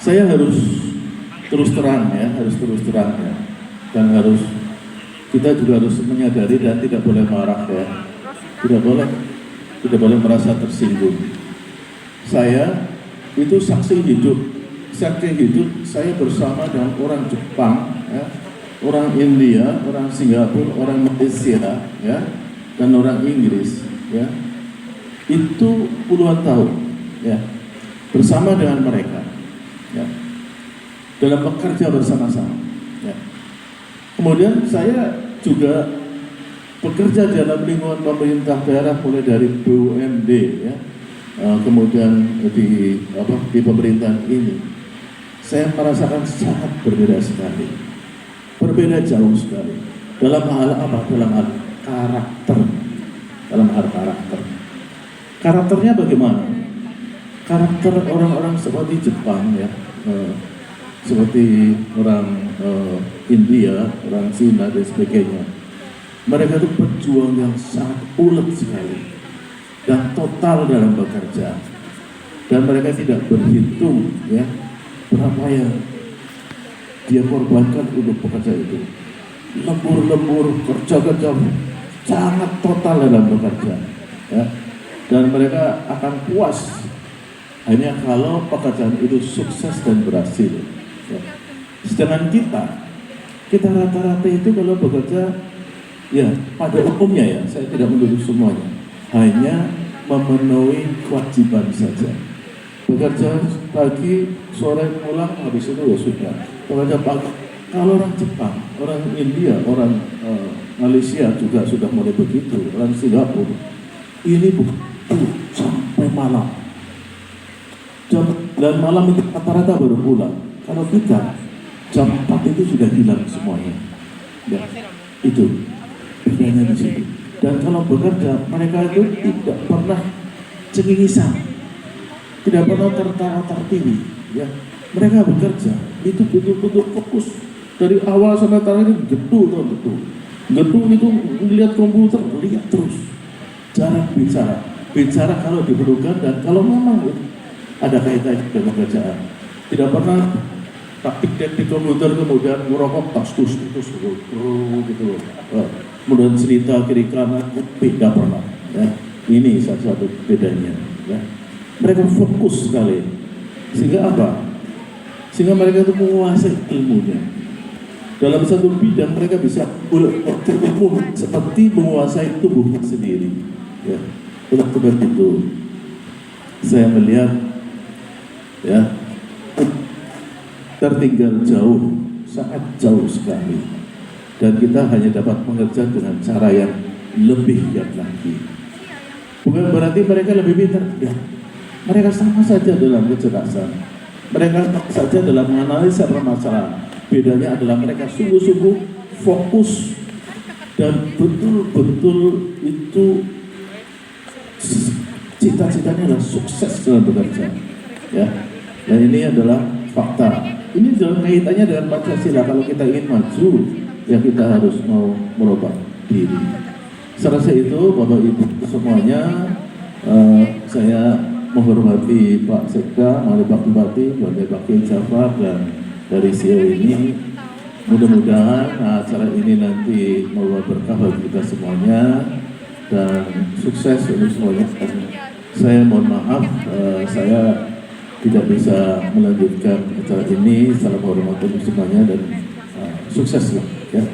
saya harus terus terang ya, dan kita juga harus menyadari dan tidak boleh marah ya, tidak boleh merasa tersinggung. Saya itu saksi hidup saya bersama dengan orang Jepang, ya, orang India, orang Singapura, orang Malaysia, ya, dan orang Inggris, ya, itu puluhan tahun, ya, bersama dengan mereka, ya, dalam bekerja bersama-sama. Ya. Kemudian saya juga bekerja dalam lingkungan pemerintah daerah mulai dari BUMD, ya, kemudian di pemerintahan ini, saya merasakan sangat berbeda sekali, berbeda jauh sekali. Dalam hal apa? Dalam hal karakter, Karakternya bagaimana? Karakter orang-orang seperti Jepang, ya, seperti orang India, orang Cina dan sebagainya. Mereka itu pejuang yang sangat ulet sekali dan total dalam bekerja, dan mereka tidak berhitung ya berapa yang dia korbankan untuk bekerja itu. Lembur kerja sangat total dalam bekerja, ya. Dan mereka akan puas hanya kalau pekerjaan itu sukses dan berhasil, ya. Sedangkan kita rata-rata itu kalau bekerja, ya pada umumnya ya, saya tidak menuduh semuanya, hanya memenuhi kewajiban saja. Bekerja pagi, sore pulang, habis itu ya sudah. Bekerja pagi. Kalau orang Jepang, orang India, orang Malaysia juga sudah mulai begitu, orang Singapura, ini sampai malam. Jam 9 malam itu rata-rata baru pulang. Kalau kita jam 4 itu sudah hilang semuanya. Ya, itu bedanya di situ. Dan kalau bekerja, mereka itu tidak pernah cengisan, tidak pernah tertawa-tertiwi, ya. Mereka bekerja itu betul-betul fokus dari awal sampai terakhir. Gedu itu melihat komputer, lihat terus, jarang bicara kalau diperlukan dan kalau memang ada kaitannya dengan pekerjaan. Tidak pernah praktik di komputer kemudian merokok tas gitu, kemudian cerita kiri kanan, tidak pernah, ya. Ini satu bedanya, ya. Mereka fokus sekali, sehingga apa? Sehingga mereka itu menguasai ilmunya. Dalam satu bidang mereka bisa berilmu seperti menguasai tubuhnya sendiri, ya. Oleh sebab itu saya melihat, ya, tertinggal jauh, sangat jauh sekali, dan kita hanya dapat mengerjakan dengan cara yang lebih giat lagi. Bukan berarti mereka lebih pintar, ya. Mereka sama saja dalam kecerdasan, mereka sama saja dalam menganalisa permasalahan. Bedanya adalah mereka sungguh-sungguh fokus dan betul-betul itu cita-citanya adalah sukses dalam bekerja, ya. Dan ini adalah fakta. Ini dalam kaitannya dengan Pancasila. Kalau kita ingin maju, ya kita harus mau merubah diri. Serasa itu, Bapak Ibu semuanya, saya menghormati Pak Sekda, Mari Pak Bupati, Pak Jafar, dan dari CEO ini. Mudah-mudahan acara ini nanti membawa berkah bagi kita semuanya dan sukses untuk semuanya. Saya mohon maaf, saya tidak bisa melanjutkan acara ini. Salam hormat untuk semuanya dan sukses lah, ya.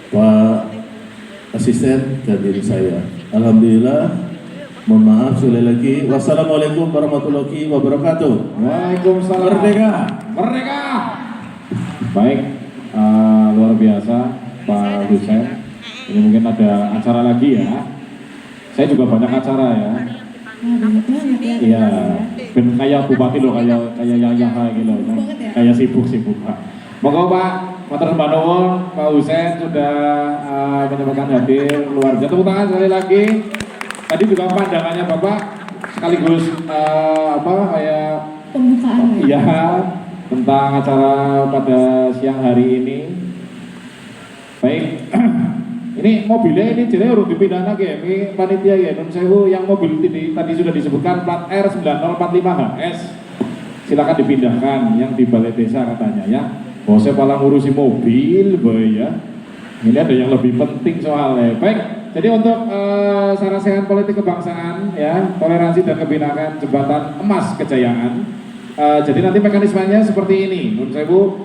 Pak Asisten dan diri saya. Alhamdulillah. Mohon maaf sekali lagi. Wassalamualaikum warahmatullahi wabarakatuh. Waalaikumsalam. Merdeka. Baik, luar biasa Pak Husein. Ini mungkin ada acara lagi ya. Saya juga banyak acara ya. Banyak banget ya. Iya, ben kayak bupati loh, kayak yang gitu loh, kan? Kayak sibuk Pak. Moga Pak Matur Nuwun, Pak Husein sudah menyempatkan hadir, luar biasa. Tepuk tangan sekali lagi. Tadi juga pandangannya Bapak sekaligus kayak Pembukaan. Iya, tentang acara pada siang hari ini. Baik. Ini mobilnya ini jadi harus dipindah lagi ya, ini panitia ya, Nun Sewu yang mobil ini tadi sudah disebutkan plat R9045HS. Silakan dipindahkan yang di balai desa katanya ya. Oh saya malah ngurusi mobil, boy ya. Ini ada yang lebih penting soalnya. Baik, jadi untuk sarasehan politik kebangsaan ya, toleransi dan kebinakan jembatan emas kejayaan. Jadi nanti mekanismenya seperti ini, Nun Sewu.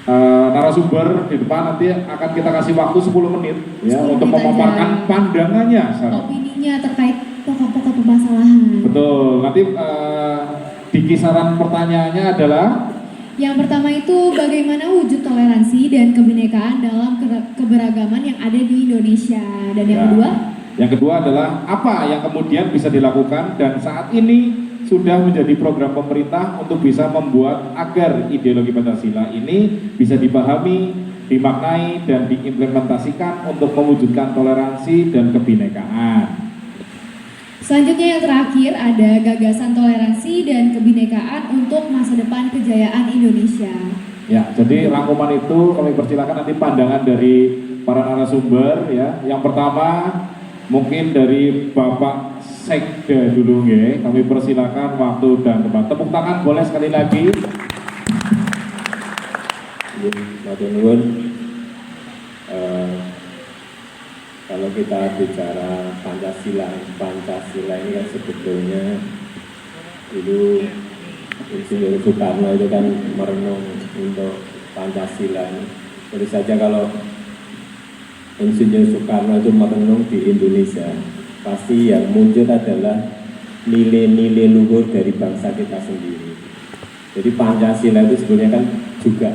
Narasumber di depan nanti akan kita kasih waktu 10 menit ya untuk memaparkan pandangannya, opininya terkait pokok-pokok permasalahan. Betul. Nanti di kisaran pertanyaannya adalah yang pertama itu bagaimana wujud toleransi dan kebinekaan dalam keberagaman yang ada di Indonesia, dan yang kedua? Yang kedua adalah apa yang kemudian bisa dilakukan dan saat ini sudah menjadi program pemerintah untuk bisa membuat agar ideologi Pancasila ini bisa dipahami, dimaknai, dan diimplementasikan untuk mewujudkan toleransi dan kebinekaan. Selanjutnya yang terakhir ada gagasan toleransi dan kebinekaan untuk masa depan kejayaan Indonesia. Ya, jadi rangkuman itu kami persilakan nanti pandangan dari para narasumber ya. Yang pertama mungkin dari Bapak Sekda dulu nggih. Kami persilakan waktu dan tempat. Tepuk tangan boleh sekali lagi. Matur nuwun. Kalau kita bicara Pancasila ini kan sebetulnya itu Insinyur Soekarno itu kan merenung untuk Pancasila ini. Tentu saja kalau Insinyur Soekarno itu merenung di Indonesia, pasti yang muncul adalah nilai-nilai luhur dari bangsa kita sendiri. Jadi Pancasila itu sebenarnya kan juga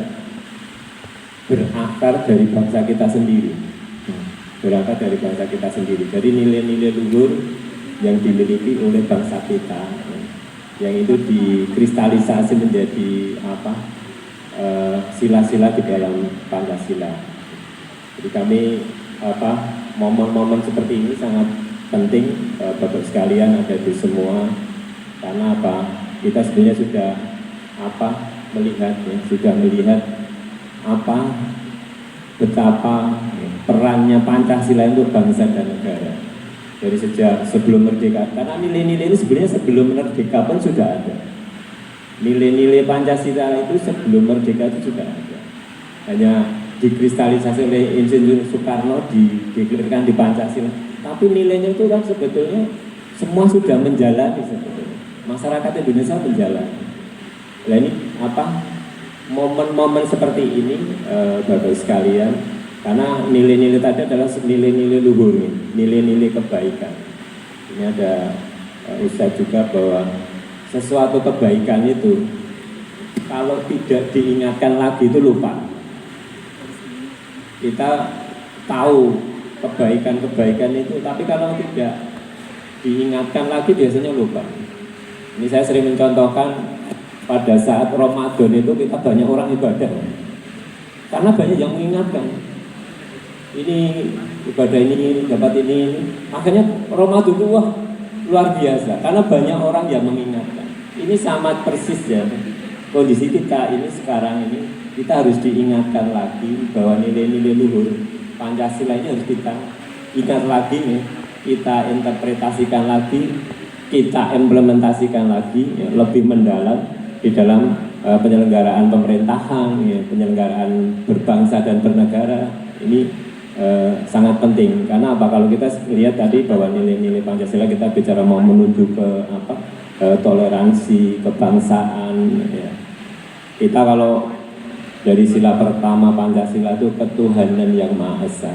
berakar dari bangsa kita sendiri. Berakar dari bangsa kita sendiri. Jadi nilai-nilai luhur yang dimiliki oleh bangsa kita, yang itu dikristalisasi menjadi sila-sila di dalam Pancasila. Jadi kami momen-momen seperti ini sangat penting Bapak sekalian ada di semua, karena kita sebenarnya sudah melihat betapa perannya Pancasila untuk bangsa dan negara dari sejak sebelum merdeka, karena nilai-nilai ini sebenarnya sebelum merdeka pun sudah ada. Nilai-nilai Pancasila itu sebelum merdeka itu sudah ada, hanya dikristalisasi oleh Insinyur Soekarno, dideklarasikan di Pancasila. Tapi nilainya itu kan sebetulnya semua sudah menjalani sebetulnya. Masyarakat Indonesia menjalani. Nah ini momen-momen seperti ini Bapak sekalian, karena nilai-nilai tadi adalah nilai-nilai luhur, nilai-nilai kebaikan. Ini ada Ustadz juga bahwa sesuatu kebaikan itu kalau tidak diingatkan lagi itu lupa. Kita tahu kebaikan-kebaikan itu, tapi kalau tidak diingatkan lagi biasanya lupa. Ini saya sering mencontohkan pada saat Ramadan itu kita banyak orang ibadah, karena banyak yang mengingatkan ini ibadah ini dapat ini. Akhirnya Ramadan itu wah luar biasa, karena banyak orang yang mengingatkan. Ini sama persis ya kondisi kita ini sekarang ini. Kita harus diingatkan lagi bahwa nilai-nilai luhur Pancasila ini harus kita ingat lagi nih, kita interpretasikan lagi, kita implementasikan lagi ya, lebih mendalam di dalam penyelenggaraan pemerintahan, ya, penyelenggaraan berbangsa dan bernegara. Ini sangat penting, karena kalau kita lihat tadi bahwa nilai-nilai Pancasila kita bicara mau menuju ke toleransi, kebangsaan ya. Kita kalau dari sila pertama Pancasila itu ketuhanan yang Maha Esa.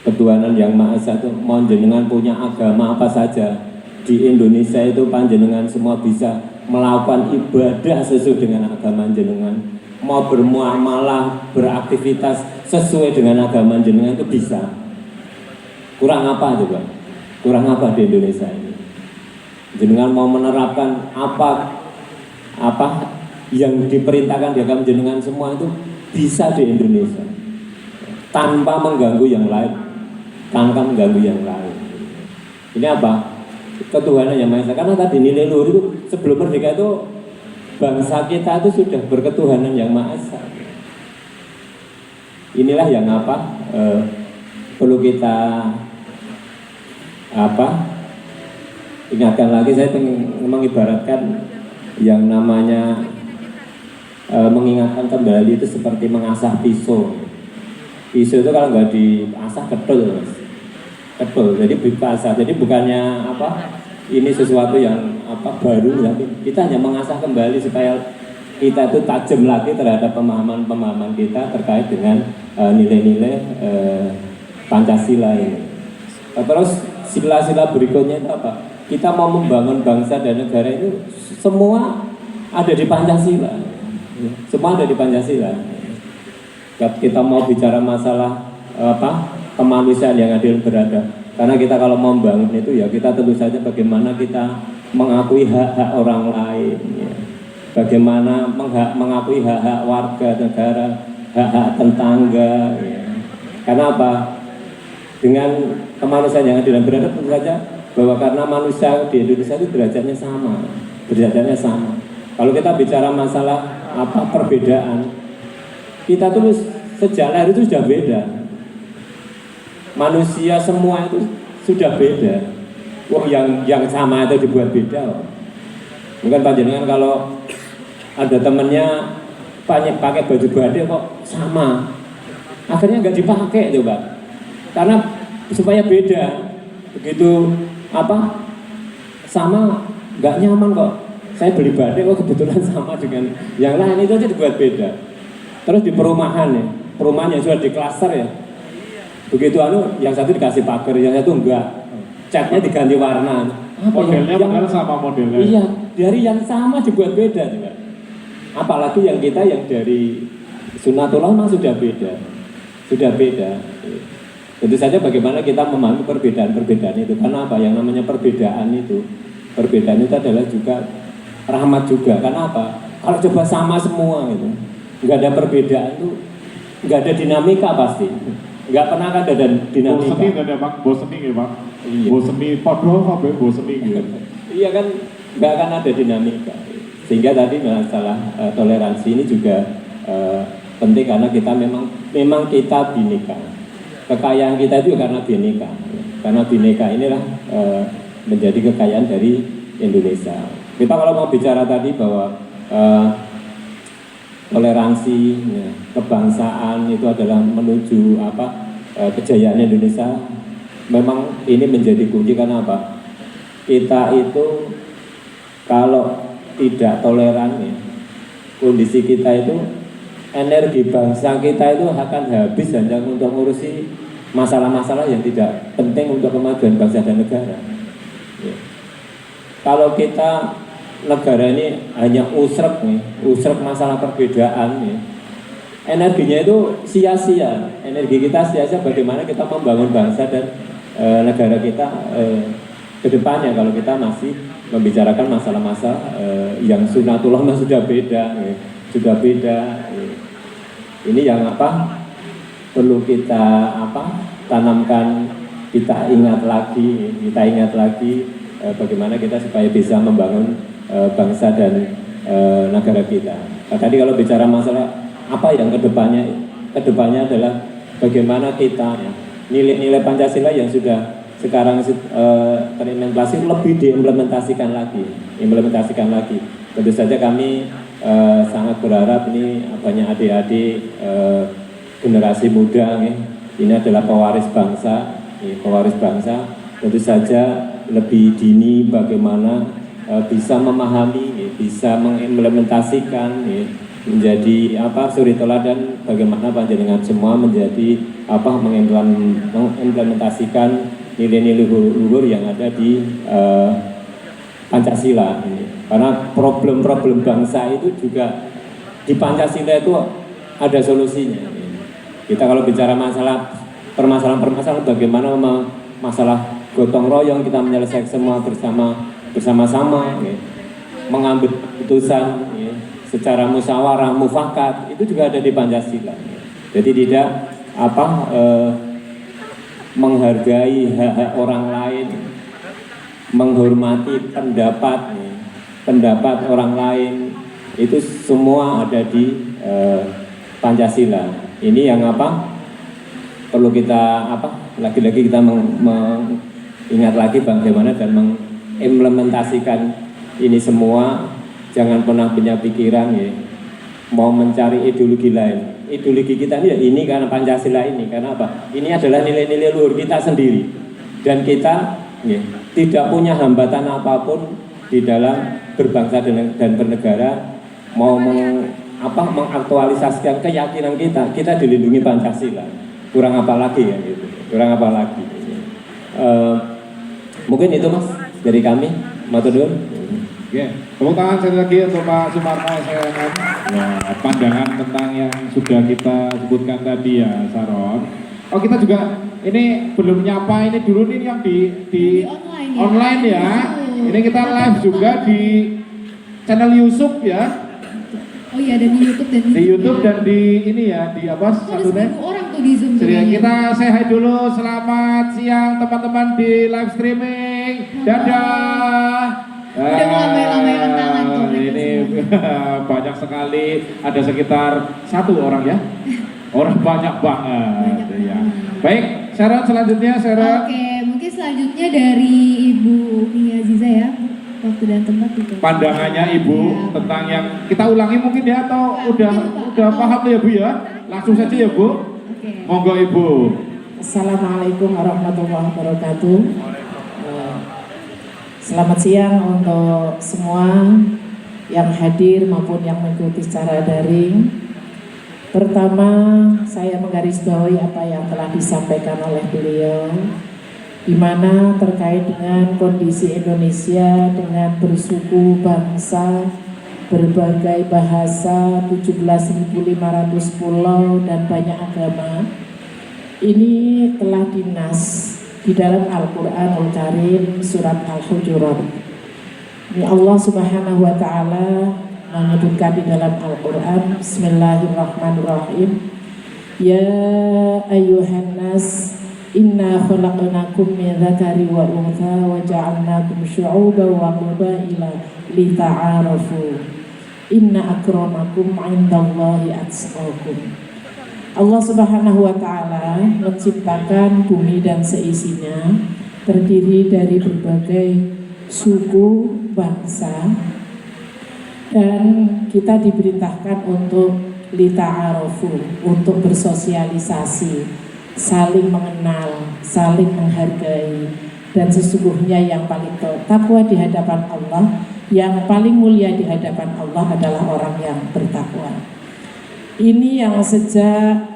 Ketuhanan yang Maha Esa itu mau jenengan punya agama apa saja di Indonesia itu panjenengan semua bisa melakukan ibadah sesuai dengan agama jenengan. Mau bermuamalah, beraktivitas sesuai dengan agama jenengan itu bisa. Kurang apa coba? Kurang apa di Indonesia ini? Jenengan mau menerapkan apa yang diperintahkan di agama jenengan semua itu bisa di Indonesia tanpa mengganggu yang lain, Ini apa? Ketuhanan yang Maha Esa. Karena tadi nilai luhur itu sebelum merdeka itu bangsa kita itu sudah berketuhanan yang Maha Esa. Inilah yang perlu kita ingatkan lagi. Saya mengibaratkan yang namanya mengingatkan kembali itu seperti mengasah pisau. Pisau itu kalau nggak diasah ketul, jadi dipasah. Jadi bukannya ini sesuatu yang baru, tapi kita hanya mengasah kembali supaya kita itu tajam lagi terhadap pemahaman kita terkait dengan nilai-nilai Pancasila ini. Terus sila-sila berikutnya itu apa? Kita mau membangun bangsa dan negara itu semua ada di Pancasila. Semua ada di Pancasila. Kita mau bicara masalah kemanusiaan yang adil beradab. Karena kita kalau mau membangun itu ya kita tentu saja bagaimana kita mengakui hak-hak orang lain, ya. Bagaimana mengakui hak-hak warga negara, hak-hak tetangga. Ya. Karena apa? Dengan kemanusiaan yang adil dan beradab tentu saja bahwa karena manusia di Indonesia itu derajatnya sama. Kalau kita bicara masalah perbedaan, kita tuh sejak lahir itu sudah beda. Manusia semua itu sudah beda. Wah yang sama itu dibuat beda. Bukan panjenengan kalau ada temennya pakai baju batik kok sama, akhirnya nggak dipakai coba, karena supaya beda. Begitu sama nggak nyaman kok. Saya beli batik kok kebetulan sama dengan yang lain, itu aja dibuat beda. Terus di perumahan ya, perumahan yang sudah di klaster ya, begitu yang satu dikasih pagar, yang satu enggak, catnya diganti warna. Modelnya yang sama modelnya. Iya, dari yang sama dibuat beda juga. Apalagi yang kita yang dari Sunatullah mah sudah beda. Tentu saja bagaimana kita memahami perbedaan-perbedaan itu. Karena apa? Yang namanya perbedaan itu adalah juga rahmat juga. Karena apa? Kalau coba sama semua gitu, nggak ada perbedaan itu nggak ada dinamika pasti, nggak pernah kan ada dinamika. Boseni nggak ada Pak, boseni ya Pak. Iya. Boseni padro sampai boseni gitu. Iya kan, nggak akan ada dinamika. Sehingga tadi masalah toleransi ini juga penting karena kita memang kita bineka. Kekayaan kita itu karena bineka. Karena bineka inilah menjadi kekayaan dari Indonesia. Kita kalau mau bicara tadi bahwa toleransi, ya, kebangsaan itu adalah menuju kejayaan Indonesia. Memang ini menjadi kunci karena apa? Kita itu kalau tidak toleran, ya, kondisi kita itu, energi bangsa kita itu akan habis hanya untuk ngurusi masalah-masalah yang tidak penting untuk kemajuan bangsa dan negara. Ya. Kalau kita negara ini hanya usrek masalah perbedaan, ya, energinya itu sia-sia, energi kita sia-sia. Bagaimana kita membangun bangsa dan negara kita ke depannya kalau kita masih membicarakan masalah-masalah yang sunatullah sudah beda, ya, sudah beda. Ya. Ini yang perlu kita tanamkan, kita ingat lagi bagaimana kita supaya bisa membangun bangsa dan negara kita. Nah, tadi kalau bicara masalah apa yang kedepannya adalah bagaimana kita, ya, nilai-nilai Pancasila yang sudah sekarang terimplementasi lebih diimplementasikan lagi. Tentu saja kami sangat berharap ini banyak adik-adik generasi muda, ya, ini adalah pewaris bangsa, ya, tentu saja lebih dini bagaimana bisa memahami, ya, bisa mengimplementasikan, ya, menjadi suri teladan bagaimana panjenengan semua menjadi mengimplementasikan nilai-nilai luhur yang ada di Pancasila ini. Karena problem-problem bangsa itu juga di Pancasila itu ada solusinya. Kita kalau bicara permasalahan bagaimana masalah gotong royong kita menyelesaikan semua bersama-sama, ya, mengambil keputusan, ya, secara musyawarah mufakat itu juga ada di Pancasila. Ya. Jadi tidak menghargai hak-hak orang lain, menghormati pendapat orang lain, itu semua ada di Pancasila. Ini yang perlu kita lagi-lagi kita mengingat lagi bagaimana dan mengimplementasikan ini semua. Jangan pernah punya pikiran, ya, mau mencari ideologi lain. Ideologi kita ini karena Pancasila ini, karena apa? Ini adalah nilai-nilai luhur kita sendiri, dan kita, ya, tidak punya hambatan apapun di dalam berbangsa dan bernegara. Mau mengaktualisasikan keyakinan kita dilindungi Pancasila. Kurang apa lagi, ya, gitu. Kurang apa lagi. Mungkin itu Mas dari kami. Matur nuwun. Oke, tepuk tangan sekali lagi untuk Pak Sumarno SNM. Ya, pandangan tentang yang sudah kita sebutkan tadi, ya, Saron. Oh, kita juga ini belum nyapa ini dulu nih yang di online ya. Ini kita live juga di channel YouTube, ya. Oh iya, dan di YouTube dan di ini ya, di satunya? Orang tuh di Zoom. Kita say hi dulu. Selamat siang teman-teman di live streaming. Dadah. Udah melambai-lambaikan tangan tuh. Ini banyak sekali, ada sekitar 1 orang, ya. Orang banyak banget. Ya. Baik, Sharon selanjutnya, Sharon. Oke, mungkin selanjutnya dari Ibu Nia Aziza, ya. Waktu dan tempat itu. Pandangannya Ibu, ya, tentang yang kita ulangi mungkin, ya, atau udah paham ya Bu, ya. Langsung saja ya Bu. Oke. Monggo Ibu. Assalamualaikum warahmatullahi wabarakatuh. Selamat siang untuk semua yang hadir maupun yang mengikuti secara daring. Pertama, saya menggarisbawahi apa yang telah disampaikan oleh beliau, di mana terkait dengan kondisi Indonesia dengan bersuku, bangsa, berbagai bahasa, 17.500 pulau dan banyak agama. Ini telah dinas di dalam Al-Quranul Karim surat Al-Hujurat. Ini Allah Subhanahu wa Ta'ala menyebutkan di dalam Al-Quran, Bismillahirrahmanirrahim, Ya ayyuhan nas, inna khalaqnakum min dzakari wa untha wa ja'alnakum syu'uban wa qabaila lita'arafu. Inna akramakum 'indallahi atqakum. Allah Subhanahu wa taala menciptakan bumi dan seisinya terdiri dari berbagai suku, bangsa, dan kita diperintahkan untuk lita'arofu, untuk bersosialisasi, saling mengenal, saling menghargai, dan sesungguhnya yang paling takwa di hadapan Allah, yang paling mulia di hadapan Allah adalah orang yang bertakwa. Ini yang sejak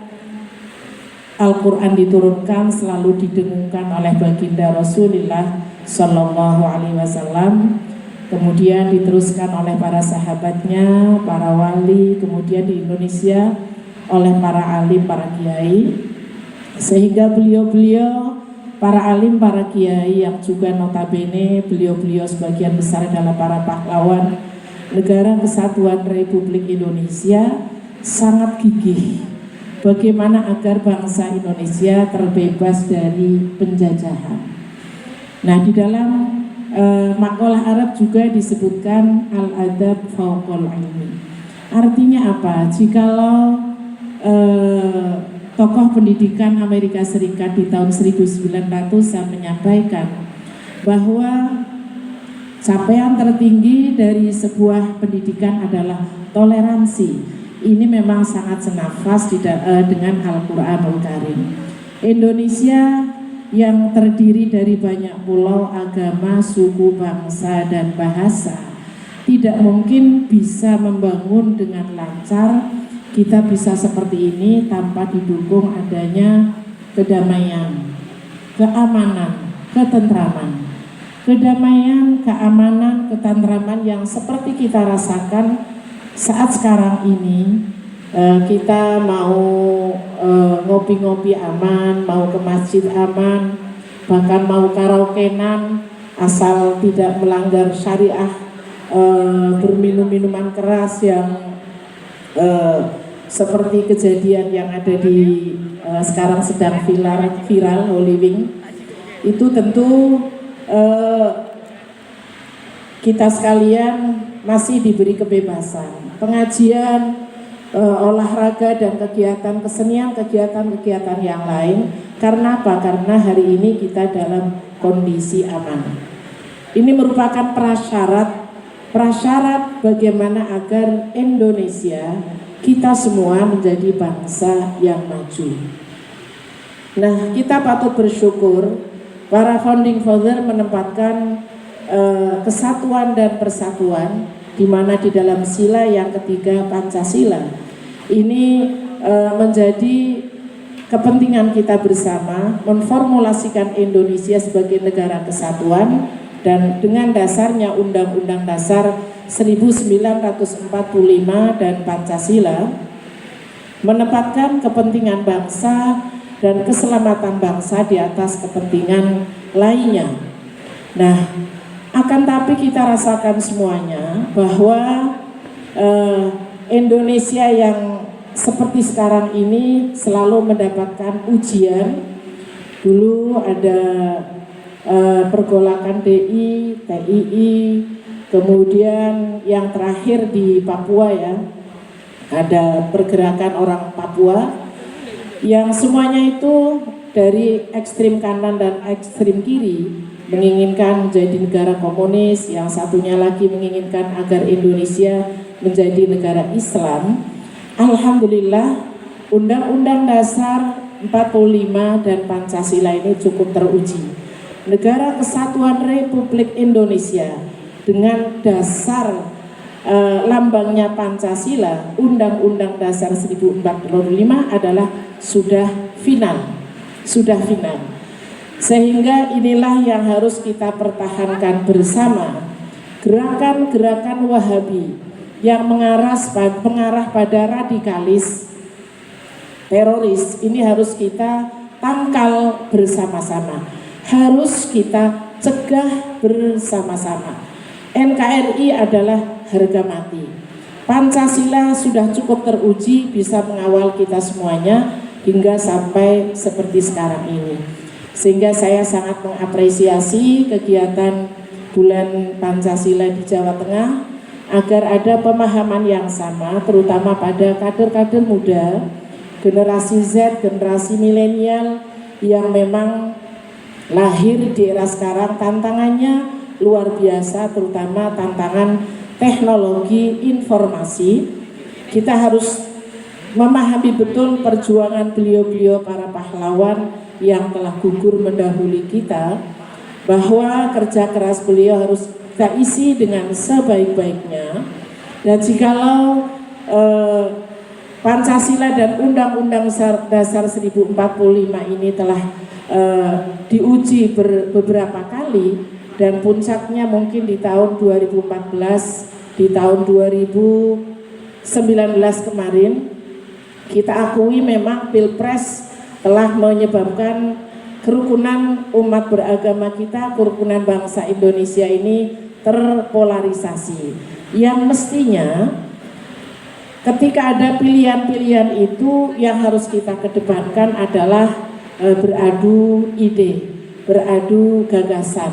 Al-Quran diturunkan selalu didengungkan oleh baginda Rasulullah Sallallahu Alaihi Wasallam, kemudian diteruskan oleh para sahabatnya, para wali, kemudian di Indonesia oleh para alim, para kiai, sehingga beliau-beliau, para alim, para kiai yang juga notabene beliau-beliau sebagian besar adalah para pahlawan Negara Kesatuan Republik Indonesia, sangat gigih bagaimana agar bangsa Indonesia terbebas dari penjajahan. Nah, di dalam makalah Arab juga disebutkan al-adab fauqal ilmi. Artinya apa? Jikalau tokoh pendidikan Amerika Serikat di tahun 1900 menyampaikan bahwa capaian tertinggi dari sebuah pendidikan adalah toleransi. Ini memang sangat senafas dengan Al-Quranul Karim. Indonesia yang terdiri dari banyak pulau, agama, suku, bangsa, dan bahasa tidak mungkin bisa membangun dengan lancar. Kita bisa seperti ini tanpa didukung adanya kedamaian, keamanan, ketentraman. Kedamaian, keamanan, ketentraman yang seperti kita rasakan saat sekarang ini. Kita mau ngopi-ngopi aman, mau ke masjid aman, bahkan mau karaokean asal tidak melanggar syariah, berminum minuman keras yang seperti kejadian yang ada di sekarang sedang viral Holy Wing. Itu tentu kita sekalian masih diberi kebebasan pengajian, olahraga, dan kegiatan kesenian, kegiatan yang lain. Karena apa? Karena hari ini kita dalam kondisi aman. Ini merupakan prasyarat bagaimana agar Indonesia, kita semua menjadi bangsa yang maju. Nah, kita patut bersyukur para founding father menempatkan kesatuan dan persatuan, di mana di dalam sila yang ketiga Pancasila ini menjadi kepentingan kita bersama memformulasikan Indonesia sebagai negara kesatuan, dan dengan dasarnya Undang-Undang Dasar 1945 dan Pancasila menempatkan kepentingan bangsa dan keselamatan bangsa di atas kepentingan lainnya. Nah, akan tapi kita rasakan semuanya bahwa Indonesia yang seperti sekarang ini selalu mendapatkan ujian. Dulu ada pergolakan DI, TII, kemudian yang terakhir di Papua ya, ada pergerakan orang Papua yang semuanya itu dari ekstrim kanan dan ekstrim kiri menginginkan menjadi negara komunis, yang satunya lagi menginginkan agar Indonesia menjadi negara Islam. Alhamdulillah, Undang-Undang Dasar 45 dan Pancasila ini cukup teruji. Negara Kesatuan Republik Indonesia dengan dasar lambangnya Pancasila, Undang-Undang Dasar 1945 adalah sudah final. Sehingga inilah yang harus kita pertahankan bersama. Gerakan-gerakan Wahabi yang mengarah pada radikalis teroris ini harus kita tangkal bersama-sama, harus kita cegah bersama-sama. NKRI adalah harga mati. Pancasila sudah cukup teruji bisa mengawal kita semuanya, hingga sampai seperti sekarang ini. Sehingga saya sangat mengapresiasi kegiatan Bulan Pancasila di Jawa Tengah agar ada pemahaman yang sama terutama pada kader-kader muda, generasi Z, generasi milenial yang memang lahir di era sekarang. Tantangannya luar biasa, terutama tantangan teknologi informasi. Kita harus memahami betul perjuangan beliau-beliau para pahlawan yang telah gugur mendahului kita, bahwa kerja keras beliau harus kita isi dengan sebaik-baiknya. Dan jikalau Pancasila dan Undang-Undang Dasar 1045 ini telah diuji beberapa kali, dan puncaknya mungkin di tahun 2014, di tahun 2019 kemarin, kita akui memang Pilpres telah menyebabkan kerukunan umat beragama kita, kerukunan bangsa Indonesia ini terpolarisasi. Yang mestinya ketika ada pilihan-pilihan itu yang harus kita kedepankan adalah beradu ide, beradu gagasan,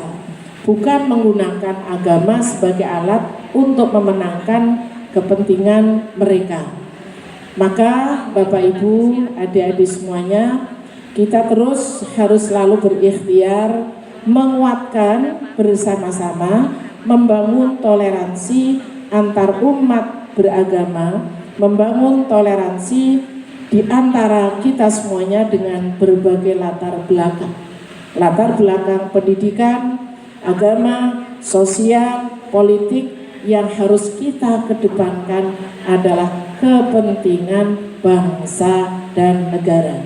bukan menggunakan agama sebagai alat untuk memenangkan kepentingan mereka. Maka Bapak Ibu, adik-adik semuanya, kita terus harus selalu berikhtiar menguatkan bersama-sama, membangun toleransi antar umat beragama, membangun toleransi di antara kita semuanya dengan berbagai latar belakang pendidikan, agama, sosial, politik. Yang harus kita kedepankan adalah kepentingan bangsa dan negara.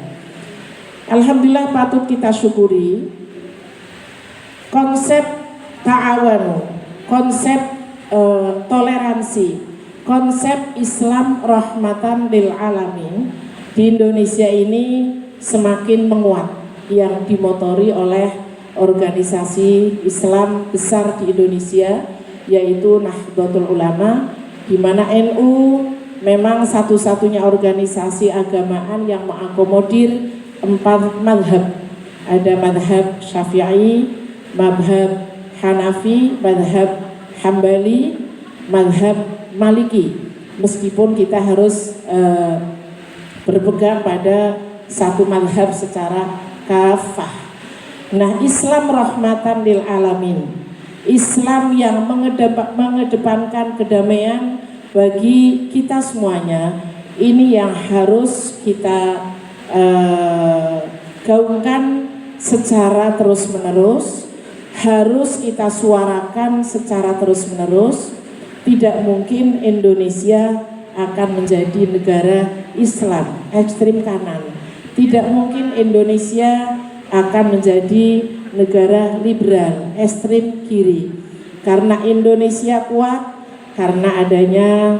Alhamdulillah, patut kita syukuri konsep ta'awanu, konsep toleransi, konsep Islam rahmatan lil alamin di Indonesia ini semakin menguat, yang dimotori oleh organisasi Islam besar di Indonesia, yaitu Nahdlatul Ulama, di mana NU memang satu-satunya organisasi agamaan yang mengakomodir 4 madhab. Ada madhab Syafi'i, madhab Hanafi, madhab Hambali, madhab Maliki. Meskipun kita harus berpegang pada satu madhab secara kafah. Nah, Islam rahmatan lil alamin, Islam yang mengedepankan kedamaian bagi kita semuanya, ini yang harus kita gaungkan secara terus-menerus, harus kita suarakan secara terus-menerus. Tidak mungkin Indonesia akan menjadi negara Islam ekstrim kanan. Tidak mungkin Indonesia akan menjadi negara liberal ekstrim kiri, karena Indonesia kuat karena adanya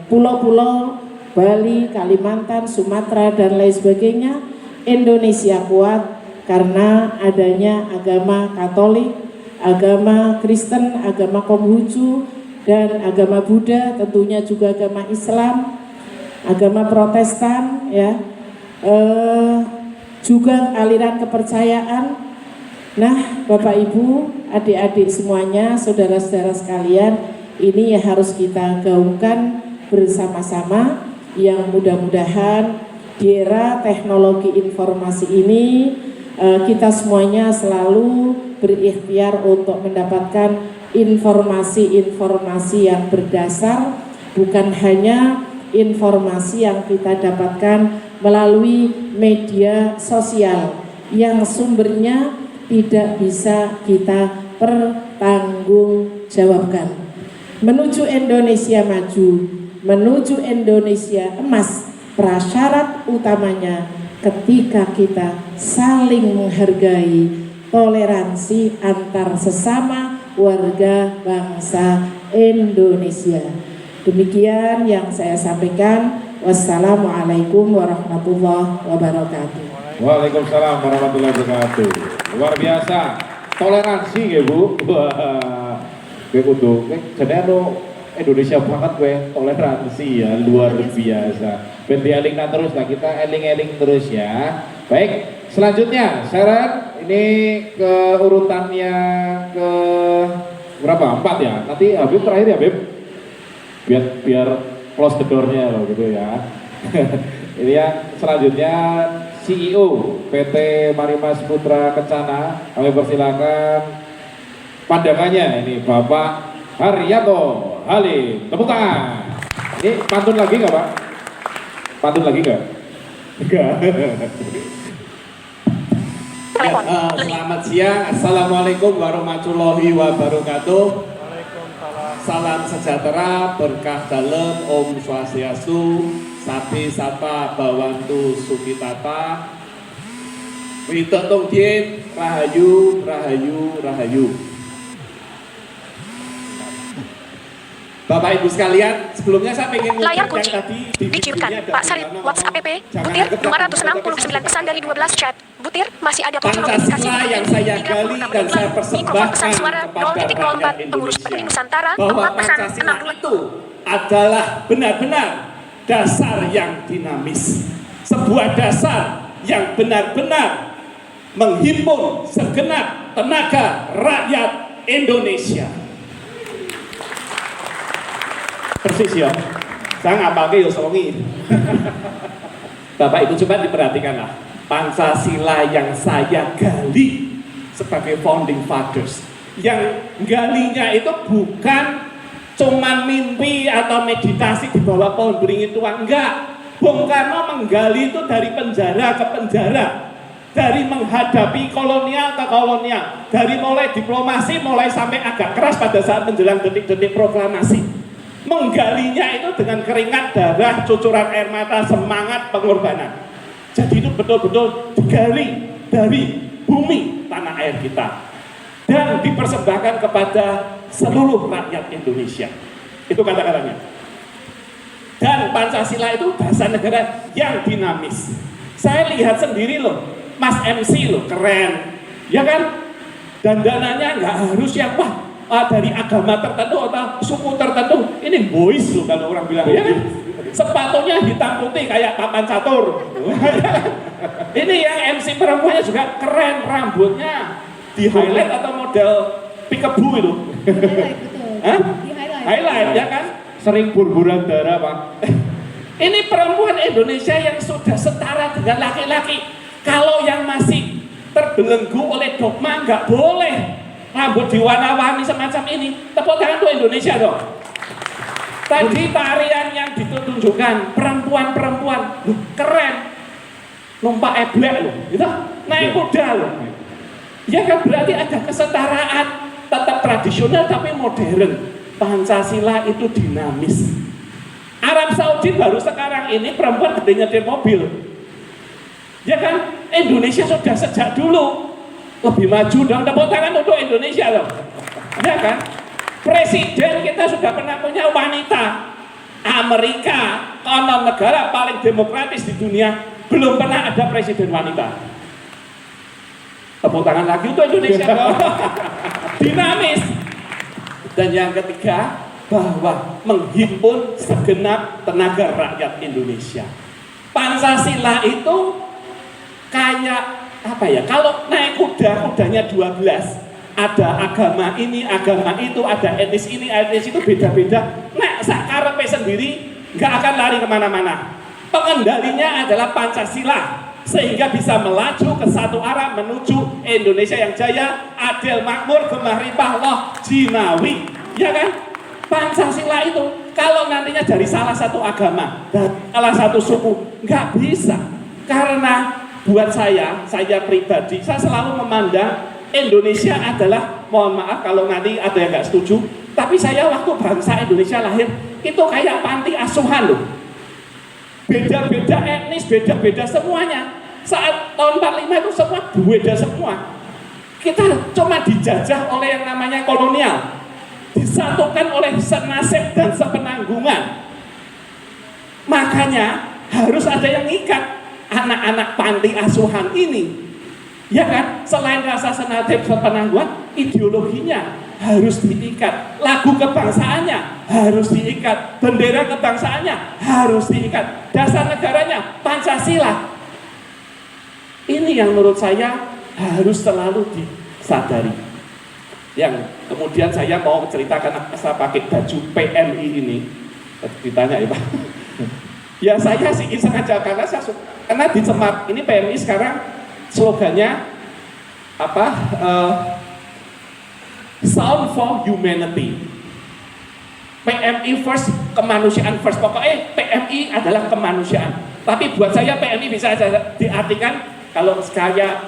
pulau-pulau Bali, Kalimantan, Sumatera dan lain sebagainya. Indonesia kuat karena adanya agama Katolik, agama Kristen, agama Konghucu, dan agama Buddha, tentunya juga agama Islam, agama Protestan, ya. Juga aliran kepercayaan. Nah, Bapak Ibu, adik-adik semuanya, saudara-saudara sekalian, ini yang harus kita gaungkan bersama-sama, yang mudah-mudahan di era teknologi informasi ini kita semuanya selalu berikhtiar untuk mendapatkan informasi-informasi yang berdasar, bukan hanya informasi yang kita dapatkan melalui media sosial yang sumbernya tidak bisa kita pertanggungjawabkan. Menuju Indonesia maju, menuju Indonesia emas, prasyarat utamanya ketika kita saling menghargai, toleransi antar sesama warga bangsa Indonesia. Demikian yang saya sampaikan. Wassalamualaikum warahmatullahi wabarakatuh. Waalaikumsalam warahmatullahi wabarakatuh. Luar biasa toleransi ya Bu. Wah, gue kudu, jadi Indonesia banget gue toleransi ya, luar biasa. Ben dielingkan terus lah, kita eling-eling terus ya. Baik, selanjutnya Sharon, ini ke urutannya ke berapa? 4 ya. Nanti Habib terakhir ya, Habib. Biar close the door-nya loh gitu ya. Ini yang selanjutnya CEO PT Marimas Putra Kencana. Kami persilakan pandangannya ini Bapak Haryanto Halim. Tepuk tangan. Ini pantun lagi nggak Pak? Pantun lagi nggak? Enggak. Selamat siang, Assalamualaikum warahmatullahi wabarakatuh. Waalaikumsalam. Salam sejahtera, berkah dalem, Om Swastiastu, Sabi Sapa Bawantu Sukitata, Witotung Dien, Rahayu, Rahayu, Rahayu. Bapak Ibu sekalian, sebelumnya saya ingin Layar yang kunci tadi dicipkan di Pak Sarip, WhatsApp app, Butir 269 pesan dari 12 chat. Butir masih ada poin notifikasi Pancasila yang saya gali dan saya persembahkan pesan suara kepada 0.04 rakyat pengurus Peduli Indonesia Nusantara bahwa 4 pesan Pancasila 62. itu adalah benar-benar dasar yang dinamis, sebuah dasar yang benar-benar menghimpun segenap tenaga rakyat Indonesia. Persis ya, saya nggak pakai ya songi. Bapak Ibu coba diperhatikanlah, Pancasila yang saya gali sebagai founding fathers, yang galinya itu bukan cuman mimpi atau meditasi di bawah pohon beringin tua, enggak. Bung Karno menggali itu dari penjara ke penjara, dari menghadapi kolonial ke kolonial, dari mulai diplomasi mulai sampai agak keras pada saat menjelang detik-detik proklamasi. Menggalinya itu dengan keringat, darah, cucuran air mata, semangat pengorbanan. Jadi itu betul-betul digali dari bumi tanah air kita dan dipersembahkan kepada seluruh rakyat Indonesia. Itu kata-katanya. Dan Pancasila itu bahasa negara yang dinamis. Saya lihat sendiri loh, Mas MC loh, keren, ya kan? Dandanannya nggak harus yang wah dari agama tertentu atau suku tertentu. Ini boys loh kalau orang bilang, ya kan? Sepatunya hitam putih kayak papan catur. Ini yang MC perempuannya juga keren, rambutnya di highlight atau model peekaboo itu. Highlight, betul. Hah? Di highlight. Highlight ya kan? Sering burburan darah Pak. Ini perempuan Indonesia yang sudah setara dengan laki-laki. Kalau yang masih terbelenggu oleh dogma nggak boleh rambut diwarna-warni semacam ini. Tepuk tangan untuk Indonesia dong. Tadi tarian yang ditunjukkan perempuan-perempuan keren, numpak eblek loh, gitu, naik kuda loh. Ya kan berarti ada kesetaraan, tetap tradisional tapi modern. Pancasila itu dinamis. Arab Saudi baru sekarang ini perempuan gede nyetir mobil. Ya kan Indonesia sudah sejak dulu lebih maju dong. Tepuk tangan untuk Indonesia loh. Ya kan? Presiden kita sudah pernah punya wanita. Amerika, konon negara paling demokratis di dunia, belum pernah ada presiden wanita. Tepuk tangan lagi untuk Indonesia dong. Dinamis. Dan yang ketiga, bahwa menghimpun segenap tenaga rakyat Indonesia. Pancasila itu kayak apa ya, kalau naik kuda, kudanya 12, ada agama ini, agama itu, ada etnis ini, etnis itu, beda-beda. Nek sakarepe sendiri nggak akan lari kemana-mana. Pengendalinya adalah Pancasila, sehingga bisa melaju ke satu arah menuju Indonesia yang jaya, adil, makmur, gemah ripah, loh, jinawi, ya kan? Pancasila itu kalau nantinya dari salah satu agama, dari salah satu suku, nggak bisa. Karena buat saya pribadi, saya selalu memandang Indonesia adalah, mohon maaf kalau nanti ada yang nggak setuju, tapi saya waktu bangsa Indonesia lahir, itu kayak panti asuhan loh. Beda-beda etnis, beda-beda semuanya. Saat tahun 45 itu semua beda semua. Kita cuma dijajah oleh yang namanya kolonial, disatukan oleh senasib dan sepenanggungan. Makanya harus ada yang ngikat anak-anak panti asuhan ini, ya kan? Selain rasa senasib sepenanggungan, ideologinya harus diikat, lagu kebangsaannya harus diikat, bendera kebangsaannya harus diikat, dasar negaranya Pancasila. Ini yang menurut saya harus selalu disadari. Yang kemudian saya mau ceritakan kenapa saya pakai baju PMI ini. Ditanya ya Pak. Ya saya sih iseng aja karena di Cemat ini PMI sekarang slogannya apa? Sound for Humanity. PMI first, kemanusiaan first. Pokoknya PMI adalah kemanusiaan. Tapi buat saya PMI bisa aja diartikan kalau sekaya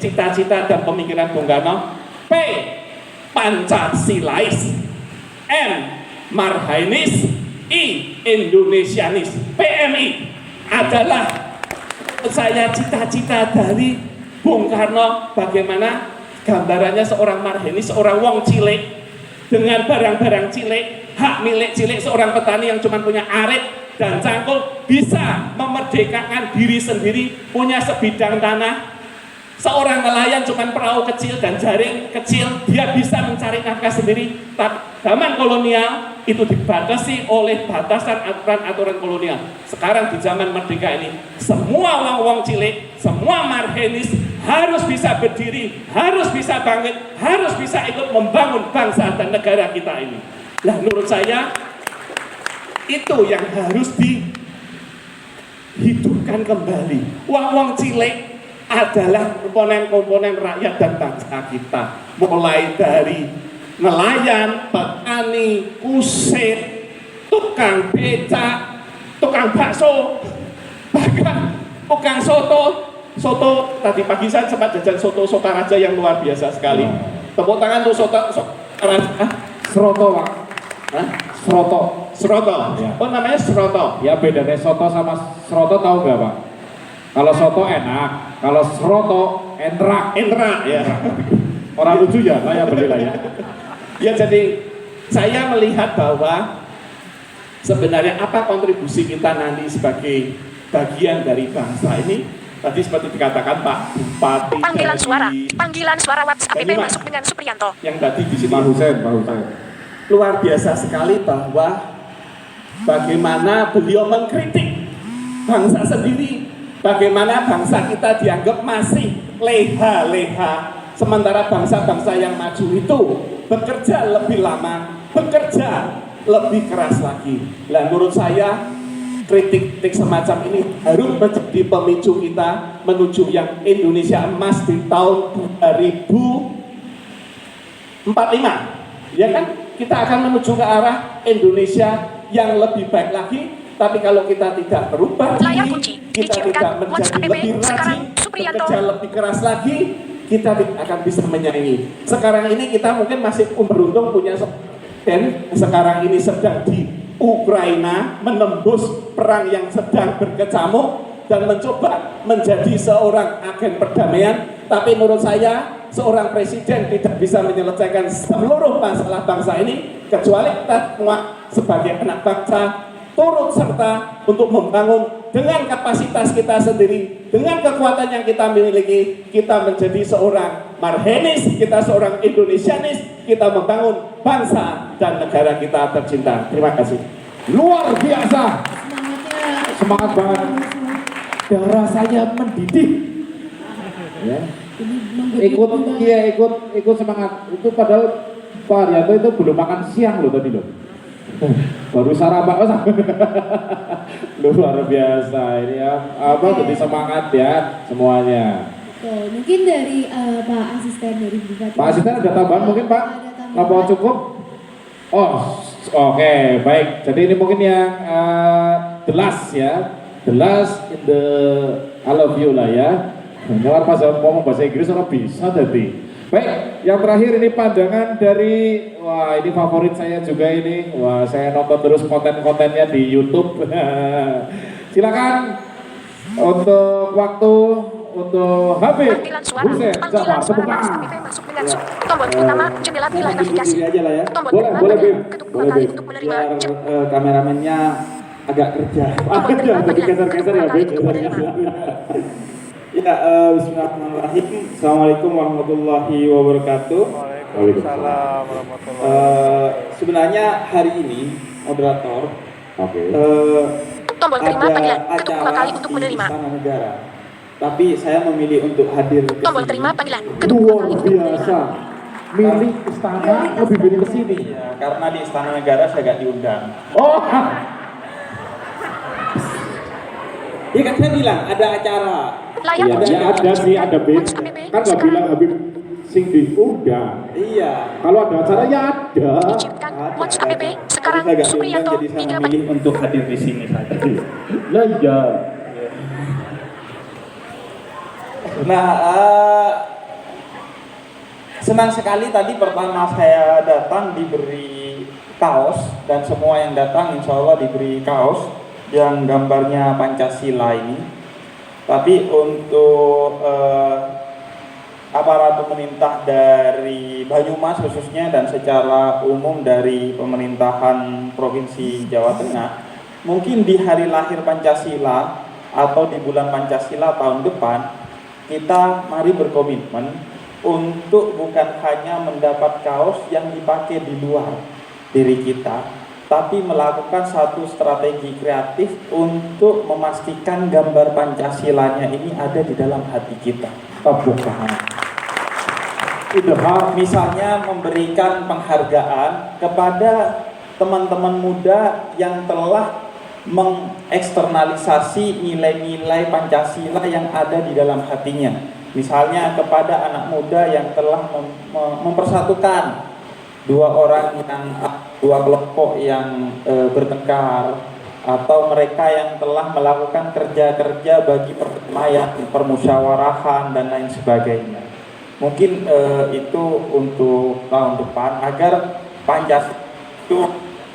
cita-cita dan pemikiran Bung Karno. P. Pancasilais. M. Marhainis. I. Indonesianis. PMI adalah saya cita-cita dari Bung Karno, bagaimana gambarannya seorang Marhainis, seorang wong cilik dengan barang-barang cilik, hak milik cilik, seorang petani yang cuma punya arit dan cangkul bisa memerdekakan diri sendiri, punya sebidang tanah. Seorang nelayan cuma perahu kecil dan jaring kecil, dia bisa mencari nafkah sendiri. Tapi zaman kolonial itu dibatasi oleh batasan aturan-aturan kolonial. Sekarang di zaman merdeka ini, semua wong-wong cilik, semua Marhainis harus bisa berdiri, harus bisa bangkit, harus bisa ikut membangun bangsa dan negara kita ini. Nah, menurut saya itu yang harus dihidupkan kembali. Wong-wong cilik adalah komponen-komponen rakyat dan bangsa kita. Mulai dari nelayan, petani, kusir, tukang becak, tukang bakso, bahkan tukang soto. Soto, tadi pagi saya sempat jajan soto Sokaraja yang luar biasa sekali. Tepuk tangan tuh Sokaraja. Seroto Pak. Hah? Seroto. Ya. Oh namanya seroto. Ya bedanya soto sama seroto tahu nggak Pak? Kalau soto enak, kalau seroto entrak. Ya. Orang lucu ya, saya beli lah ya. Ya jadi saya melihat bahwa sebenarnya apa kontribusi kita nanti sebagai bagian dari bangsa ini. Tadi seperti dikatakan Pak Bupati. Panggilan suara WhatsApp BP masuk dengan Supriyanto. Yang tadi di sini Pak Husein. Luar biasa sekali bahwa bagaimana beliau mengkritik bangsa sendiri, bagaimana bangsa kita dianggap masih leha-leha, sementara bangsa-bangsa yang maju itu bekerja lebih lama, bekerja lebih keras lagi. Dan menurut saya kritik-kritik semacam ini harus menjadi pemicu kita menuju yang Indonesia emas di tahun 2045. Ya kan? Kita akan menuju ke arah Indonesia yang lebih baik lagi. Tapi kalau kita tidak berubah diri, kita tidak menjadi lebih rajin, bekerja lebih keras lagi, kita tidak akan bisa menyaingi. Sekarang ini kita mungkin masih beruntung punya dan sekarang ini sedang di Ukraina menembus perang yang sedang berkecamuk dan mencoba menjadi seorang agen perdamaian. Tapi menurut saya seorang presiden tidak bisa menyelesaikan seluruh masalah bangsa ini kecuali kita semua sebagai anak bangsa turut serta untuk membangun dengan kapasitas kita sendiri, dengan kekuatan yang kita miliki, kita menjadi seorang Marhainis, kita seorang Indonesianis, kita membangun bangsa dan negara kita tercinta. Terima kasih. Luar biasa. Semangat banget. Darah saya mendidih. Ya. Ikut semangat. Itu padahal Pak Haryanto itu belum makan siang loh tadi loh. Baru sarapan. Luar biasa ini ya. Jadi semangat ya semuanya. Betul. Mungkin dari Pak Asisten dari Bupati. Pak Asisten ada tambahan mungkin Pak? Apa cukup? Oh, oke, baik. Jadi ini mungkin yang the last ya. The last in the I love you lah ya. Nyawar pas ngomong bahasa Inggris orang bisa tadi. Baik, yang terakhir ini pandangan dari, wah ini favorit saya juga ini. Wah saya nonton terus konten-kontennya di YouTube. Silakan untuk waktu untuk Habib Husein Jafar. Masuk dengan tombol utama jendela pilihan navigasi. Tombol Boleh Bim. ketuk dua kali untuk menerima. Kameramennya agak kerja. Geser-geser ya Bim. Ya, bismillahirrahmanirrahim. Assalamualaikum warahmatullahi wabarakatuh. Waalaikumsalam warahmatullahi Sebenarnya hari ini moderator Tombol terima ada panggilan. Ketuk 2 acara kali untuk di menerima. Istana Negara. Tapi saya memilih untuk hadir ke Tombol sini. terima panggilan. Ketuk 2 kali untuk menerima. Milih istana lebih milih ke sini. Ya, karena di Istana Negara saya gak diundang. Oh, Ya kan saya bilang ada acara. Layar ya, kunci. ada sih, ada beda. Kan nggak bilang Habib sing diundang. Iya. Kalau ada acara ya ada. Izinkan WhatsApp app. Sekarang Tapi saya gak Supriyanto diundang, jadi saya 3 memilih untuk hadir di sini saja. Lah iya. Nah, senang sekali tadi pertama saya datang diberi kaos, dan semua yang datang insya Allah diberi kaos yang gambarnya Pancasila ini. Tapi untuk aparat pemerintah dari Banyumas khususnya dan secara umum dari pemerintahan Provinsi Jawa Tengah, mungkin di hari lahir Pancasila atau di bulan Pancasila tahun depan, kita mari berkomitmen untuk bukan hanya mendapat kaos yang dipakai di luar diri kita, tapi melakukan satu strategi kreatif untuk memastikan gambar Pancasilanya ini ada di dalam hati kita. Misalnya memberikan penghargaan kepada teman-teman muda yang telah mengeksternalisasi nilai-nilai Pancasila yang ada di dalam hatinya. Misalnya kepada anak muda yang telah mempersatukan dua kelompok yang bertengkar, atau mereka yang telah melakukan kerja-kerja bagi perdamaian, permusyawarahan dan lain sebagainya. Mungkin itu untuk tahun depan agar Pancasila itu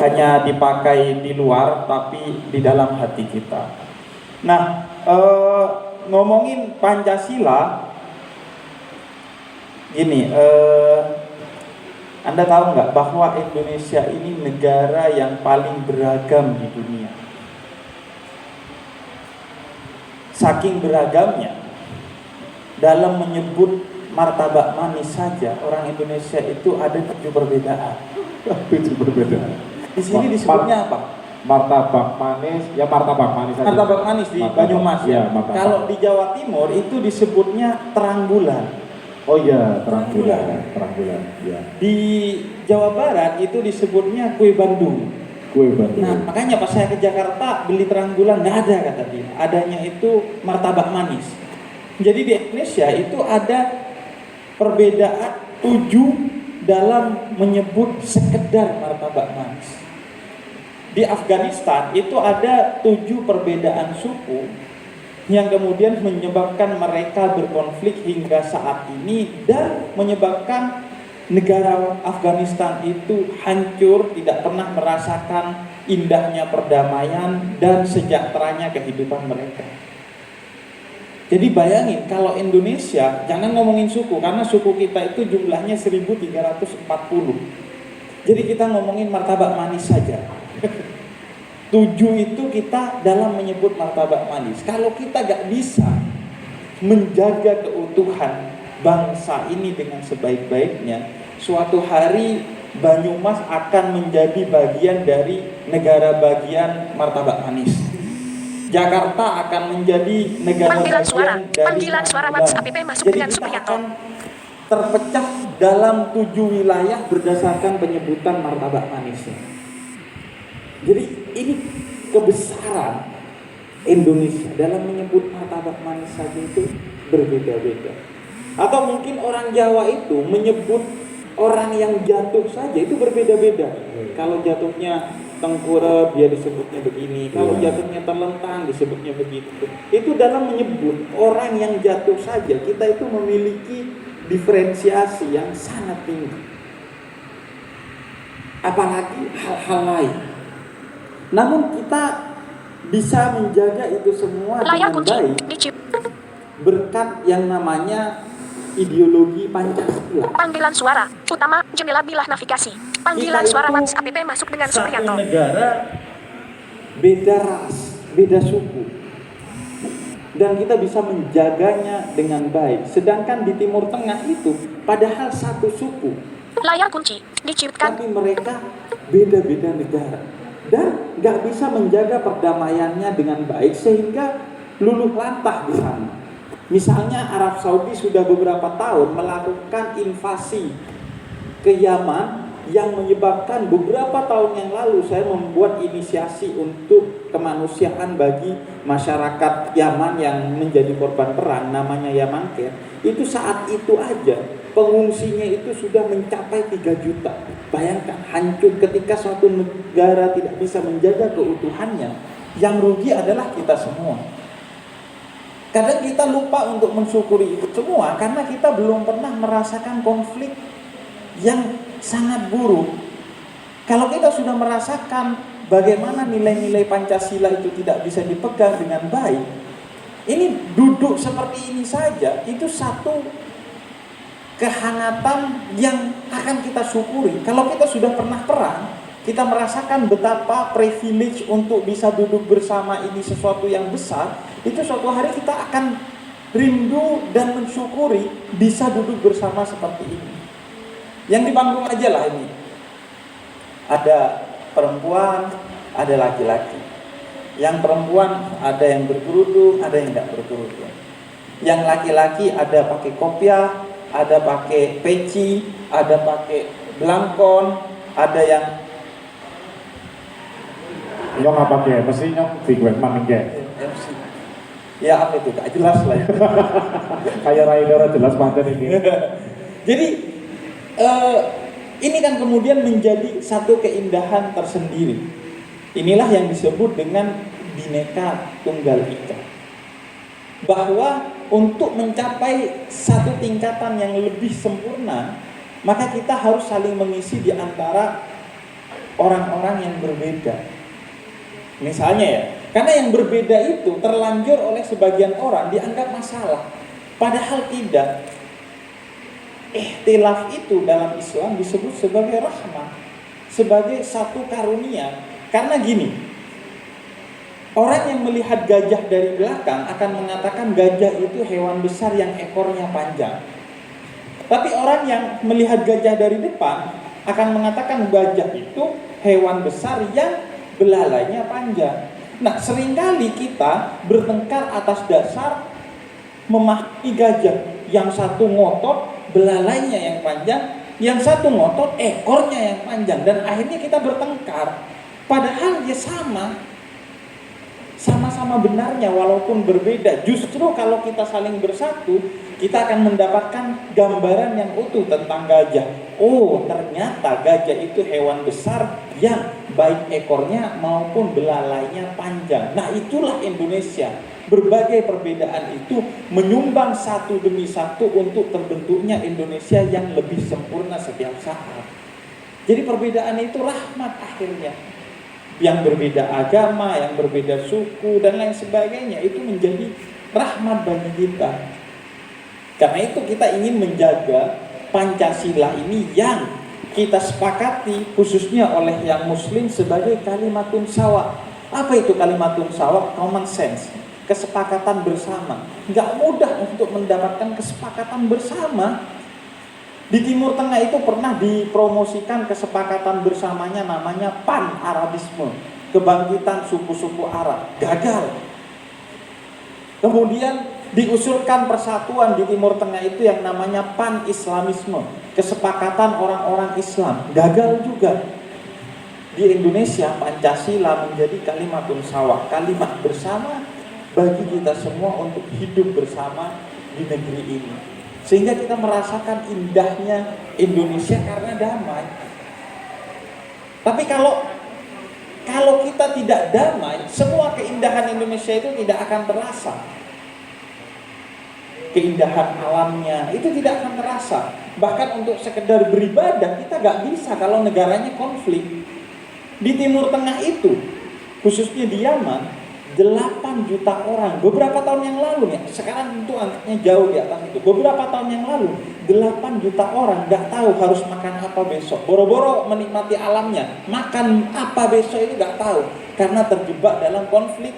hanya dipakai di luar tapi di dalam hati kita. Nah, ngomongin Pancasila, gini, Anda tahu nggak bahwa Indonesia ini negara yang paling beragam di dunia? Saking beragamnya, dalam menyebut martabak manis saja orang Indonesia itu ada 7 perbedaan. 7 perbedaan. Di sini disebutnya apa? Martabak manis, ya martabak manis saja. Martabak manis di Banyumas ya. Kalau di Jawa Timur itu disebutnya terang bulan. Oh iya, terang bulan. Ya. Di Jawa Barat itu disebutnya kue Bandung. Kue Bandung. Nah, makanya pas saya ke Jakarta beli terang bulan nggak ada kata dia. Adanya itu martabak manis. Jadi di Indonesia itu ada perbedaan 7 dalam menyebut sekedar martabak manis. Di Afghanistan itu ada 7 perbedaan suku yang kemudian menyebabkan mereka berkonflik hingga saat ini dan menyebabkan negara Afghanistan itu hancur, tidak pernah merasakan indahnya perdamaian dan sejahteranya kehidupan mereka. Jadi bayangin kalau Indonesia, jangan ngomongin suku, karena suku kita itu jumlahnya 1340. Jadi kita ngomongin martabak manis saja. 7 itu kita dalam menyebut martabak manis. Kalau kita gak bisa menjaga keutuhan bangsa ini dengan sebaik-baiknya, suatu hari Banyumas akan menjadi bagian dari negara bagian martabak manis. Jakarta akan menjadi negara Panggilan bagian suara. dari Panggilan suara WhatsApp app masuk Jadi dengan kita Supriyanto. akan terpecah dalam 7 wilayah berdasarkan penyebutan martabak manisnya. Jadi ini kebesaran Indonesia dalam menyebut martabak manis saja itu berbeda-beda. Atau mungkin orang Jawa itu menyebut orang yang jatuh saja itu berbeda-beda. Kalau jatuhnya tengkurap dia disebutnya begini, kalau jatuhnya terlentang disebutnya begitu. Itu dalam menyebut orang yang jatuh saja kita itu memiliki diferensiasi yang sangat tinggi. Apalagi hal-hal lain. Namun kita bisa menjaga itu semua Layar dengan kunci. baik berkat yang namanya ideologi Pancasila. Panggilan suara utama jendela bilah navigasi. Panggilan suara WhatsApp app masuk dengan Supriyanto. Satu negara beda ras, beda suku, dan kita bisa menjaganya dengan baik. Sedangkan di Timur Tengah itu padahal satu suku, Layar kunci diciutkan. Tapi mereka beda-beda negara dan nggak bisa menjaga perdamaiannya dengan baik sehingga luluh lantah di sana. Misalnya Arab Saudi sudah beberapa tahun melakukan invasi ke Yaman yang menyebabkan beberapa tahun yang lalu saya membuat inisiasi untuk kemanusiaan bagi masyarakat Yaman yang menjadi korban perang, namanya Yaman Care. Itu saat itu aja pengungsinya itu sudah mencapai 3 juta. Bayangkan, hancur ketika suatu negara tidak bisa menjaga keutuhannya. Yang rugi adalah kita semua. Kadang kita lupa untuk mensyukuri itu semua karena kita belum pernah merasakan konflik yang sangat buruk. Kalau kita sudah merasakan bagaimana nilai-nilai Pancasila itu tidak bisa dipegang dengan baik, ini duduk seperti ini saja, itu satu kehangatan yang akan kita syukuri. Kalau kita sudah pernah perang, kita merasakan betapa privilege untuk bisa duduk bersama ini sesuatu yang besar, itu suatu hari kita akan rindu dan mensyukuri bisa duduk bersama seperti ini. Yang di panggung aja lah ini, ada perempuan, ada laki-laki. Yang perempuan ada yang berkerudung, ada yang tidak berkerudung. Yang laki-laki ada pakai kopiah, ada pakai peci, ada pakai belangkon, ada yang Yang apa ke? Mestinya figure man ke. MC. Ya apa itu? Gak jelas lah ya. Kayak rider jelas mantan ini. Jadi ini kan kemudian menjadi satu keindahan tersendiri. Inilah yang disebut dengan Bhinneka Tunggal Ika. Bahwa untuk mencapai satu tingkatan yang lebih sempurna, maka kita harus saling mengisi di antara orang-orang yang berbeda. Misalnya ya, karena yang berbeda itu terlanjur oleh sebagian orang dianggap masalah. Padahal tidak. Ikhtilaf itu dalam Islam disebut sebagai rahmah, sebagai satu karunia. Karena gini, orang yang melihat gajah dari belakang akan mengatakan gajah itu hewan besar yang ekornya panjang. Tapi orang yang melihat gajah dari depan akan mengatakan gajah itu hewan besar yang belalainya panjang. Nah, seringkali kita bertengkar atas dasar memahami gajah. Yang satu ngotot belalainya yang panjang, yang satu ngotot ekornya yang panjang, dan akhirnya kita bertengkar. Padahal ya sama-sama benarnya walaupun berbeda. Justru kalau kita saling bersatu, kita akan mendapatkan gambaran yang utuh tentang gajah. Oh, ternyata gajah itu hewan besar yang baik ekornya maupun belalainya panjang. Nah, itulah Indonesia. Berbagai perbedaan itu menyumbang satu demi satu untuk terbentuknya Indonesia yang lebih sempurna setiap saat. Jadi perbedaan itu rahmat akhirnya. Yang berbeda agama, yang berbeda suku dan lain sebagainya, itu menjadi rahmat bagi kita. Karena itu kita ingin menjaga Pancasila ini yang kita sepakati khususnya oleh yang muslim sebagai kalimatun sawa. Apa itu kalimatun sawa? Common sense, kesepakatan bersama. Nggak mudah untuk mendapatkan kesepakatan bersama. Di Timur Tengah itu pernah dipromosikan kesepakatan bersamanya namanya Pan-Arabisme, kebangkitan suku-suku Arab. Gagal. Kemudian diusulkan persatuan di Timur Tengah itu yang namanya Pan-Islamisme, kesepakatan orang-orang Islam. Gagal juga. Di Indonesia Pancasila menjadi kalimatun sawa, kalimat bersama bagi kita semua untuk hidup bersama di negeri ini. Sehingga kita merasakan indahnya Indonesia karena damai. Tapi kalau kita tidak damai, semua keindahan Indonesia itu tidak akan terasa. Keindahan alamnya itu tidak akan terasa. Bahkan untuk sekedar beribadah kita gak bisa kalau negaranya konflik. Di Timur Tengah itu, khususnya di Yaman, 8 juta orang beberapa tahun yang lalu ya, sekarang tentu angkanya jauh di atas itu. Beberapa tahun yang lalu 8 juta orang gak tahu harus makan apa besok. Boro-boro menikmati alamnya, makan apa besok itu gak tahu karena terjebak dalam konflik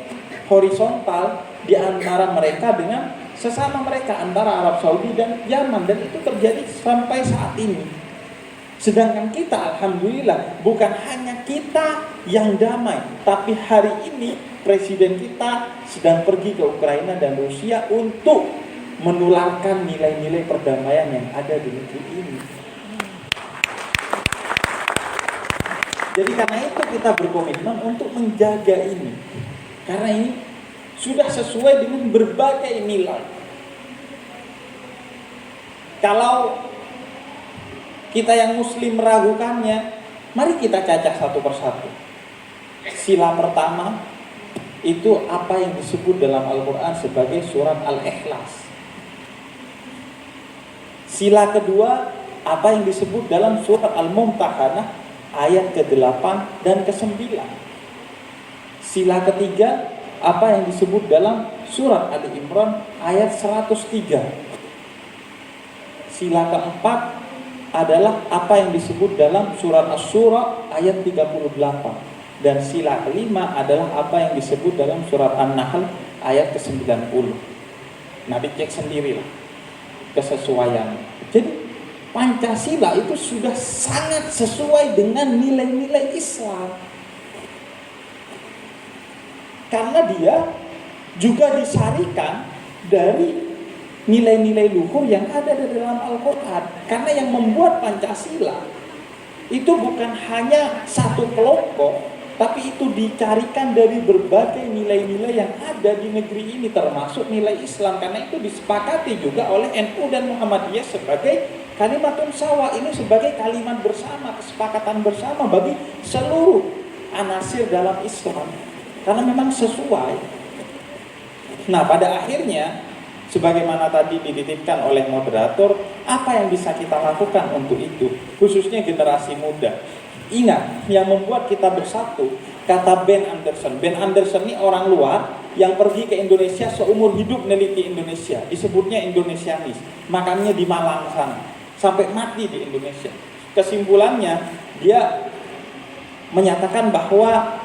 horizontal di antara mereka dengan sesama mereka, antara Arab Saudi dan Yaman, dan itu terjadi sampai saat ini. Sedangkan kita, alhamdulillah, bukan hanya kita yang damai, tapi hari ini presiden kita sedang pergi ke Ukraina dan Rusia untuk menularkan nilai-nilai perdamaian yang ada di negeri ini. Jadi karena itu kita berkomitmen untuk menjaga ini. Karena ini sudah sesuai dengan berbagai nilai. Kalau kita yang muslim meragukannya, mari kita cacah satu persatu. Sila pertama itu apa yang disebut dalam Al-Quran sebagai surat Al-Ikhlas. Sila kedua apa yang disebut dalam surat Al-Mumtahanah ayat ke-8 dan ke-9. Sila ketiga apa yang disebut dalam surat Ali Imran ayat 103. Sila keempat adalah apa yang disebut dalam surat Asy-Syura ayat 38. Dan sila kelima adalah apa yang disebut dalam surat An-Nahl ayat ke-90. Nah, dicek sendirilah kesesuaian. Jadi Pancasila itu sudah sangat sesuai dengan nilai-nilai Islam. Karena dia juga disarikan dari nilai-nilai luhur yang ada di dalam Al-Quran. Karena yang membuat Pancasila itu bukan hanya satu kelompok, tapi itu dicarikan dari berbagai nilai-nilai yang ada di negeri ini, termasuk nilai Islam. Karena itu disepakati juga oleh NU dan Muhammadiyah sebagai kalimatun sawa, ini sebagai kalimat bersama, kesepakatan bersama bagi seluruh anasir dalam Islam. Karena memang sesuai. Nah, pada akhirnya sebagaimana tadi dititipkan oleh moderator, apa yang bisa kita lakukan untuk itu, khususnya generasi muda. Ingat, yang membuat kita bersatu, kata Ben Anderson. Ben Anderson ini orang luar yang pergi ke Indonesia seumur hidup meneliti Indonesia. Disebutnya Indonesianis. Makamnya di Malang sana. Sampai mati di Indonesia. Kesimpulannya, dia menyatakan bahwa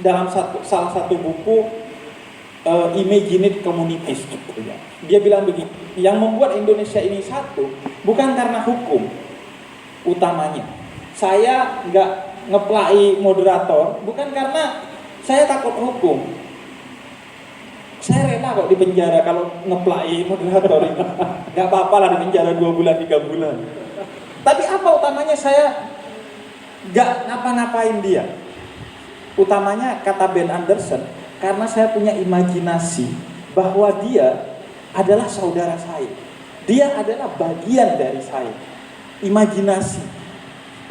dalam salah satu buku Imaginate Communities, dia bilang begini, yang membuat Indonesia ini satu bukan karena hukum utamanya. Saya nggak ngeplai moderator bukan karena saya takut hukum. Saya rela kok di penjara kalau ngeplai moderator itu. Nggak apa-apa lah di penjara 2 bulan 3 bulan. Tapi apa utamanya saya nggak ngapa-ngapain dia? Utamanya kata Ben Anderson, karena saya punya imajinasi bahwa dia adalah saudara saya. Dia adalah bagian dari saya.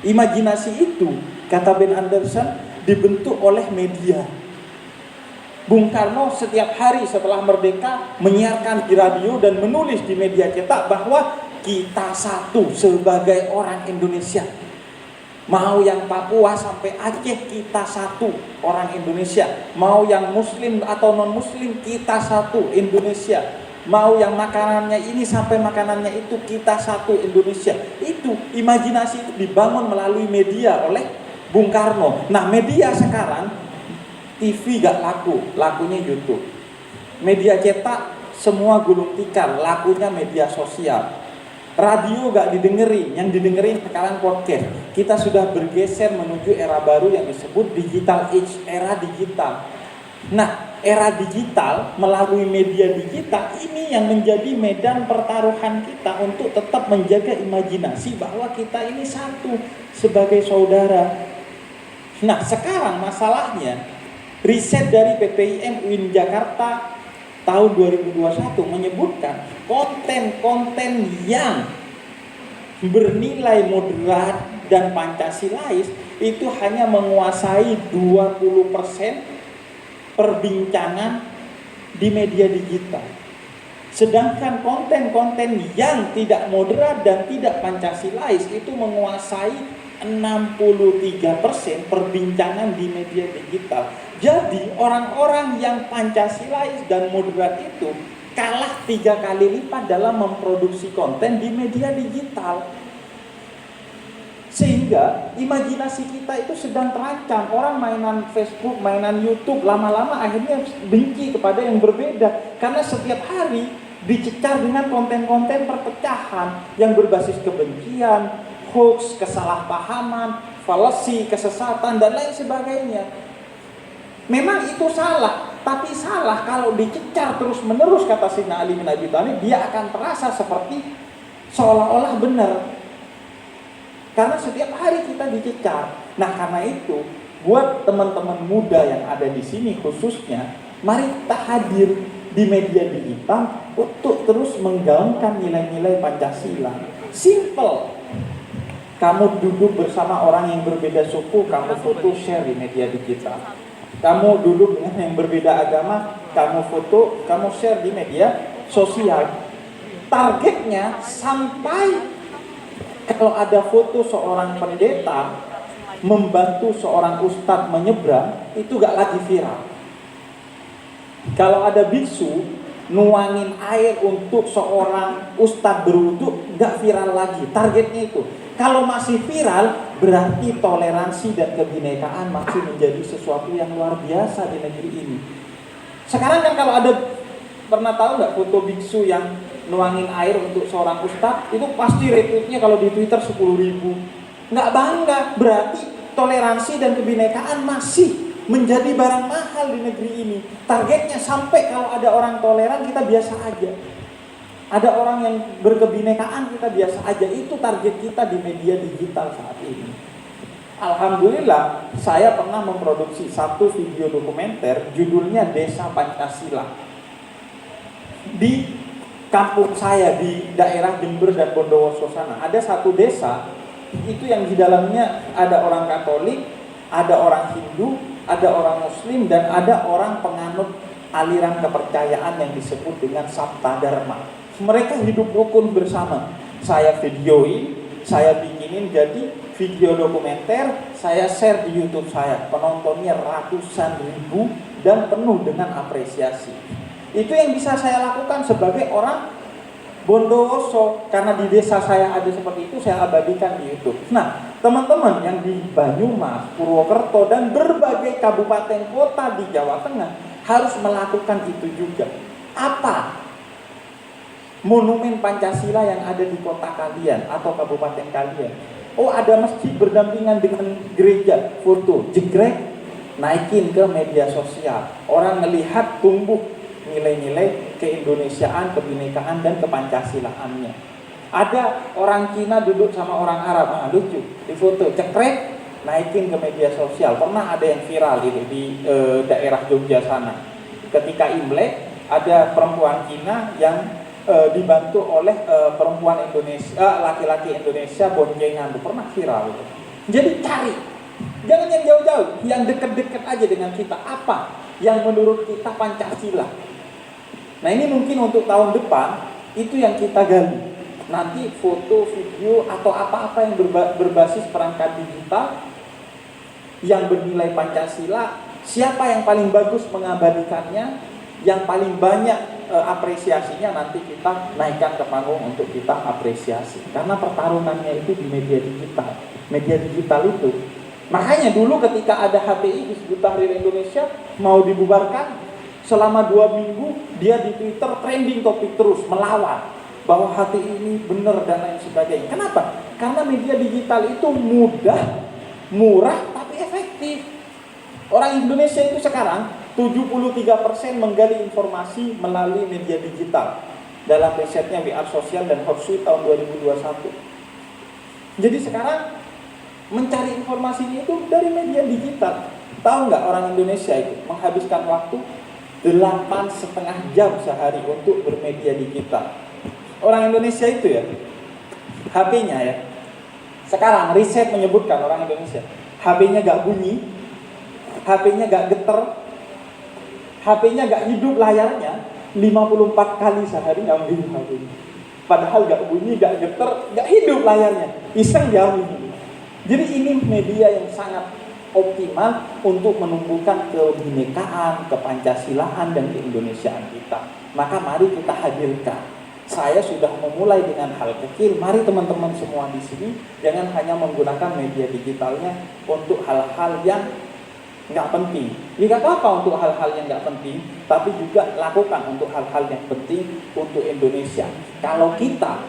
Imajinasi itu, kata Ben Anderson, dibentuk oleh media. Bung Karno setiap hari setelah merdeka menyiarkan di radio dan menulis di media cetak bahwa kita satu sebagai orang Indonesia. Mau yang Papua sampai Aceh, kita satu orang Indonesia. Mau yang muslim atau non muslim, kita satu Indonesia. Mau yang makanannya ini sampai makanannya itu, kita satu Indonesia. Itu imajinasi itu dibangun melalui media oleh Bung Karno. Nah, media sekarang TV gak laku, lakunya YouTube. Media cetak semua gulung tikar, lakunya media sosial. Radio gak didengerin, yang didengerin sekarang podcast. Kita sudah bergeser menuju era baru yang disebut digital age, era digital. Nah, era digital melalui media digital ini yang menjadi medan pertaruhan kita untuk tetap menjaga imajinasi bahwa kita ini satu sebagai saudara. Nah, sekarang masalahnya riset dari PPIM UIN Jakarta tahun 2021 menyebutkan konten-konten yang bernilai moderat dan Pancasilais itu hanya menguasai 20% perbincangan di media digital. Sedangkan konten-konten yang tidak moderat dan tidak Pancasilais itu menguasai 63% perbincangan di media digital. Jadi orang-orang yang Pancasilais dan moderat itu kalah 3 kali lipat dalam memproduksi konten di media digital. Sehingga imajinasi kita itu sedang terancam. Orang mainan Facebook, mainan YouTube, lama-lama akhirnya benci kepada yang berbeda. Karena setiap hari dicecar dengan konten-konten perpecahan yang berbasis kebencian, hoax, kesalahpahaman, fallacy, kesesatan, dan lain sebagainya. Memang itu salah, tapi salah kalau dicecar terus-menerus, kata Sayyidina Ali bin Abi Thalib, dia akan terasa seperti seolah-olah benar. Karena setiap hari kita dicecar. Nah, karena itu, buat teman-teman muda yang ada di sini khususnya, mari kita hadir di media digital untuk terus menggaungkan nilai-nilai Pancasila. Simple. Kamu duduk bersama orang yang berbeda suku, kamu foto share di media digital. Kamu duduk dengan yang berbeda agama, kamu foto, kamu share di media sosial. Targetnya sampai kalau ada foto seorang pendeta membantu seorang ustadz menyeberang, itu gak lagi viral. Kalau ada biksu nuangin air untuk seorang ustadz berwudu, gak viral lagi. Targetnya itu. Kalau masih viral, berarti toleransi dan kebinekaan masih menjadi sesuatu yang luar biasa di negeri ini. Sekarang kan kalau ada, pernah tahu nggak foto biksu yang nuangin air untuk seorang ustadz, itu pasti retweetnya kalau di Twitter 10.000. Nggak bangga, berarti toleransi dan kebinekaan masih menjadi barang mahal di negeri ini. Targetnya sampai kalau ada orang toleran, kita biasa aja. Ada orang yang berkebinekaan, kita biasa aja. Itu target kita di media digital saat ini. Alhamdulillah, saya pernah memproduksi satu video dokumenter, judulnya Desa Pancasila. Di kampung saya, di daerah Jember dan Bondowoso sana, ada satu desa, itu yang di dalamnya ada orang Katolik, ada orang Hindu, ada orang Muslim, dan ada orang penganut aliran kepercayaan yang disebut dengan Sabta Dharma. Mereka hidup rukun bersama. Saya videoin, saya bikinin jadi video dokumenter, saya share di YouTube saya. Penontonnya ratusan ribu dan penuh dengan apresiasi. Itu yang bisa saya lakukan sebagai orang Bondowoso, karena di desa saya ada seperti itu, saya abadikan di YouTube. Nah, teman-teman yang di Banyumas, Purwokerto, dan berbagai kabupaten kota di Jawa Tengah harus melakukan itu juga. Apa monumen Pancasila yang ada di kota kalian atau kabupaten kalian? Oh, ada masjid berdampingan dengan gereja, foto, jegrek, naikin ke media sosial. Orang melihat tumbuh nilai-nilai keindonesiaan, kebinekaan, dan kepancasilaannya. Ada orang Cina duduk sama orang Arab, lucu, di foto, cekrek, naikin ke media sosial. Pernah ada yang viral gitu di daerah Jogja sana. Ketika Imlek, ada perempuan Cina yang dibantu oleh perempuan Indonesia, laki-laki Indonesia boncengan, pernah viral itu. Jadi cari, jangan yang jauh-jauh, yang dekat-dekat aja dengan kita. Apa yang menurut kita Pancasila? Nah, ini mungkin untuk tahun depan itu yang kita gali. Nanti foto, video, atau apa-apa yang berbasis perangkat digital yang bernilai Pancasila, siapa yang paling bagus mengabadikannya, yang paling banyak apresiasinya, nanti kita naikkan ke panggung untuk kita apresiasi. Karena pertarungannya itu di media digital. Media digital itu, makanya dulu ketika ada HTI, Hizbut Tahrir Indonesia, mau dibubarkan, selama 2 minggu dia di Twitter trending topik terus, melawan bahwa HTI ini benar dan lain sebagainya. Kenapa? Karena media digital itu mudah, murah, tapi efektif. Orang Indonesia itu sekarang 73% menggali informasi melalui media digital dalam risetnya WR Sosial dan Hootsuite tahun 2021. Jadi sekarang mencari informasinya itu dari media digital. Tahu nggak orang Indonesia itu menghabiskan waktu 8,5 jam sehari untuk bermedia digital. Orang Indonesia itu ya, HP-nya ya, sekarang riset menyebutkan orang Indonesia, HP-nya gak bunyi, HP-nya gak geter, HP-nya gak hidup layarnya 54 kali sehari ngambil HP-nya. Padahal gak bunyi, gak geter, gak hidup layarnya, iseng diambil. Jadi ini media yang sangat optimal untuk menumbuhkan kebinekaan, kepancasilaan, dan keindonesiaan kita. Maka mari kita hadirkan. Saya sudah memulai dengan hal kecil. Mari teman-teman semua di sini jangan hanya menggunakan media digitalnya untuk hal-hal yang nggak penting. Tidak apa-apa untuk hal-hal yang nggak penting, tapi juga lakukan untuk hal-hal yang penting untuk Indonesia. Kalau kita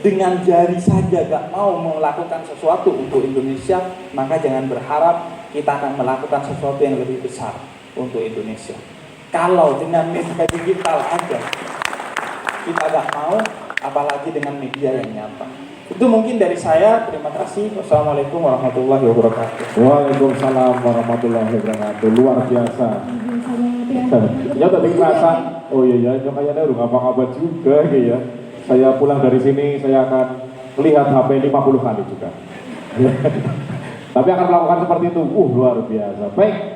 dengan jari saja gak mau melakukan sesuatu untuk Indonesia, maka jangan berharap kita akan melakukan sesuatu yang lebih besar untuk Indonesia. Kalau dengan media digital aja kita gak mau, apalagi dengan media yang nyata. Itu mungkin dari saya. Terima kasih. Wassalamualaikum warahmatullahi wabarakatuh. Waalaikumsalam warahmatullahi wabarakatuh. Luar biasa. Ya tadi ngerasa, oh iya ya, kayaknya udah ngapa-ngapa juga ya. Saya pulang dari sini, saya akan melihat HP 50 kali juga. Tapi akan melakukan seperti itu. Luar biasa. Baik.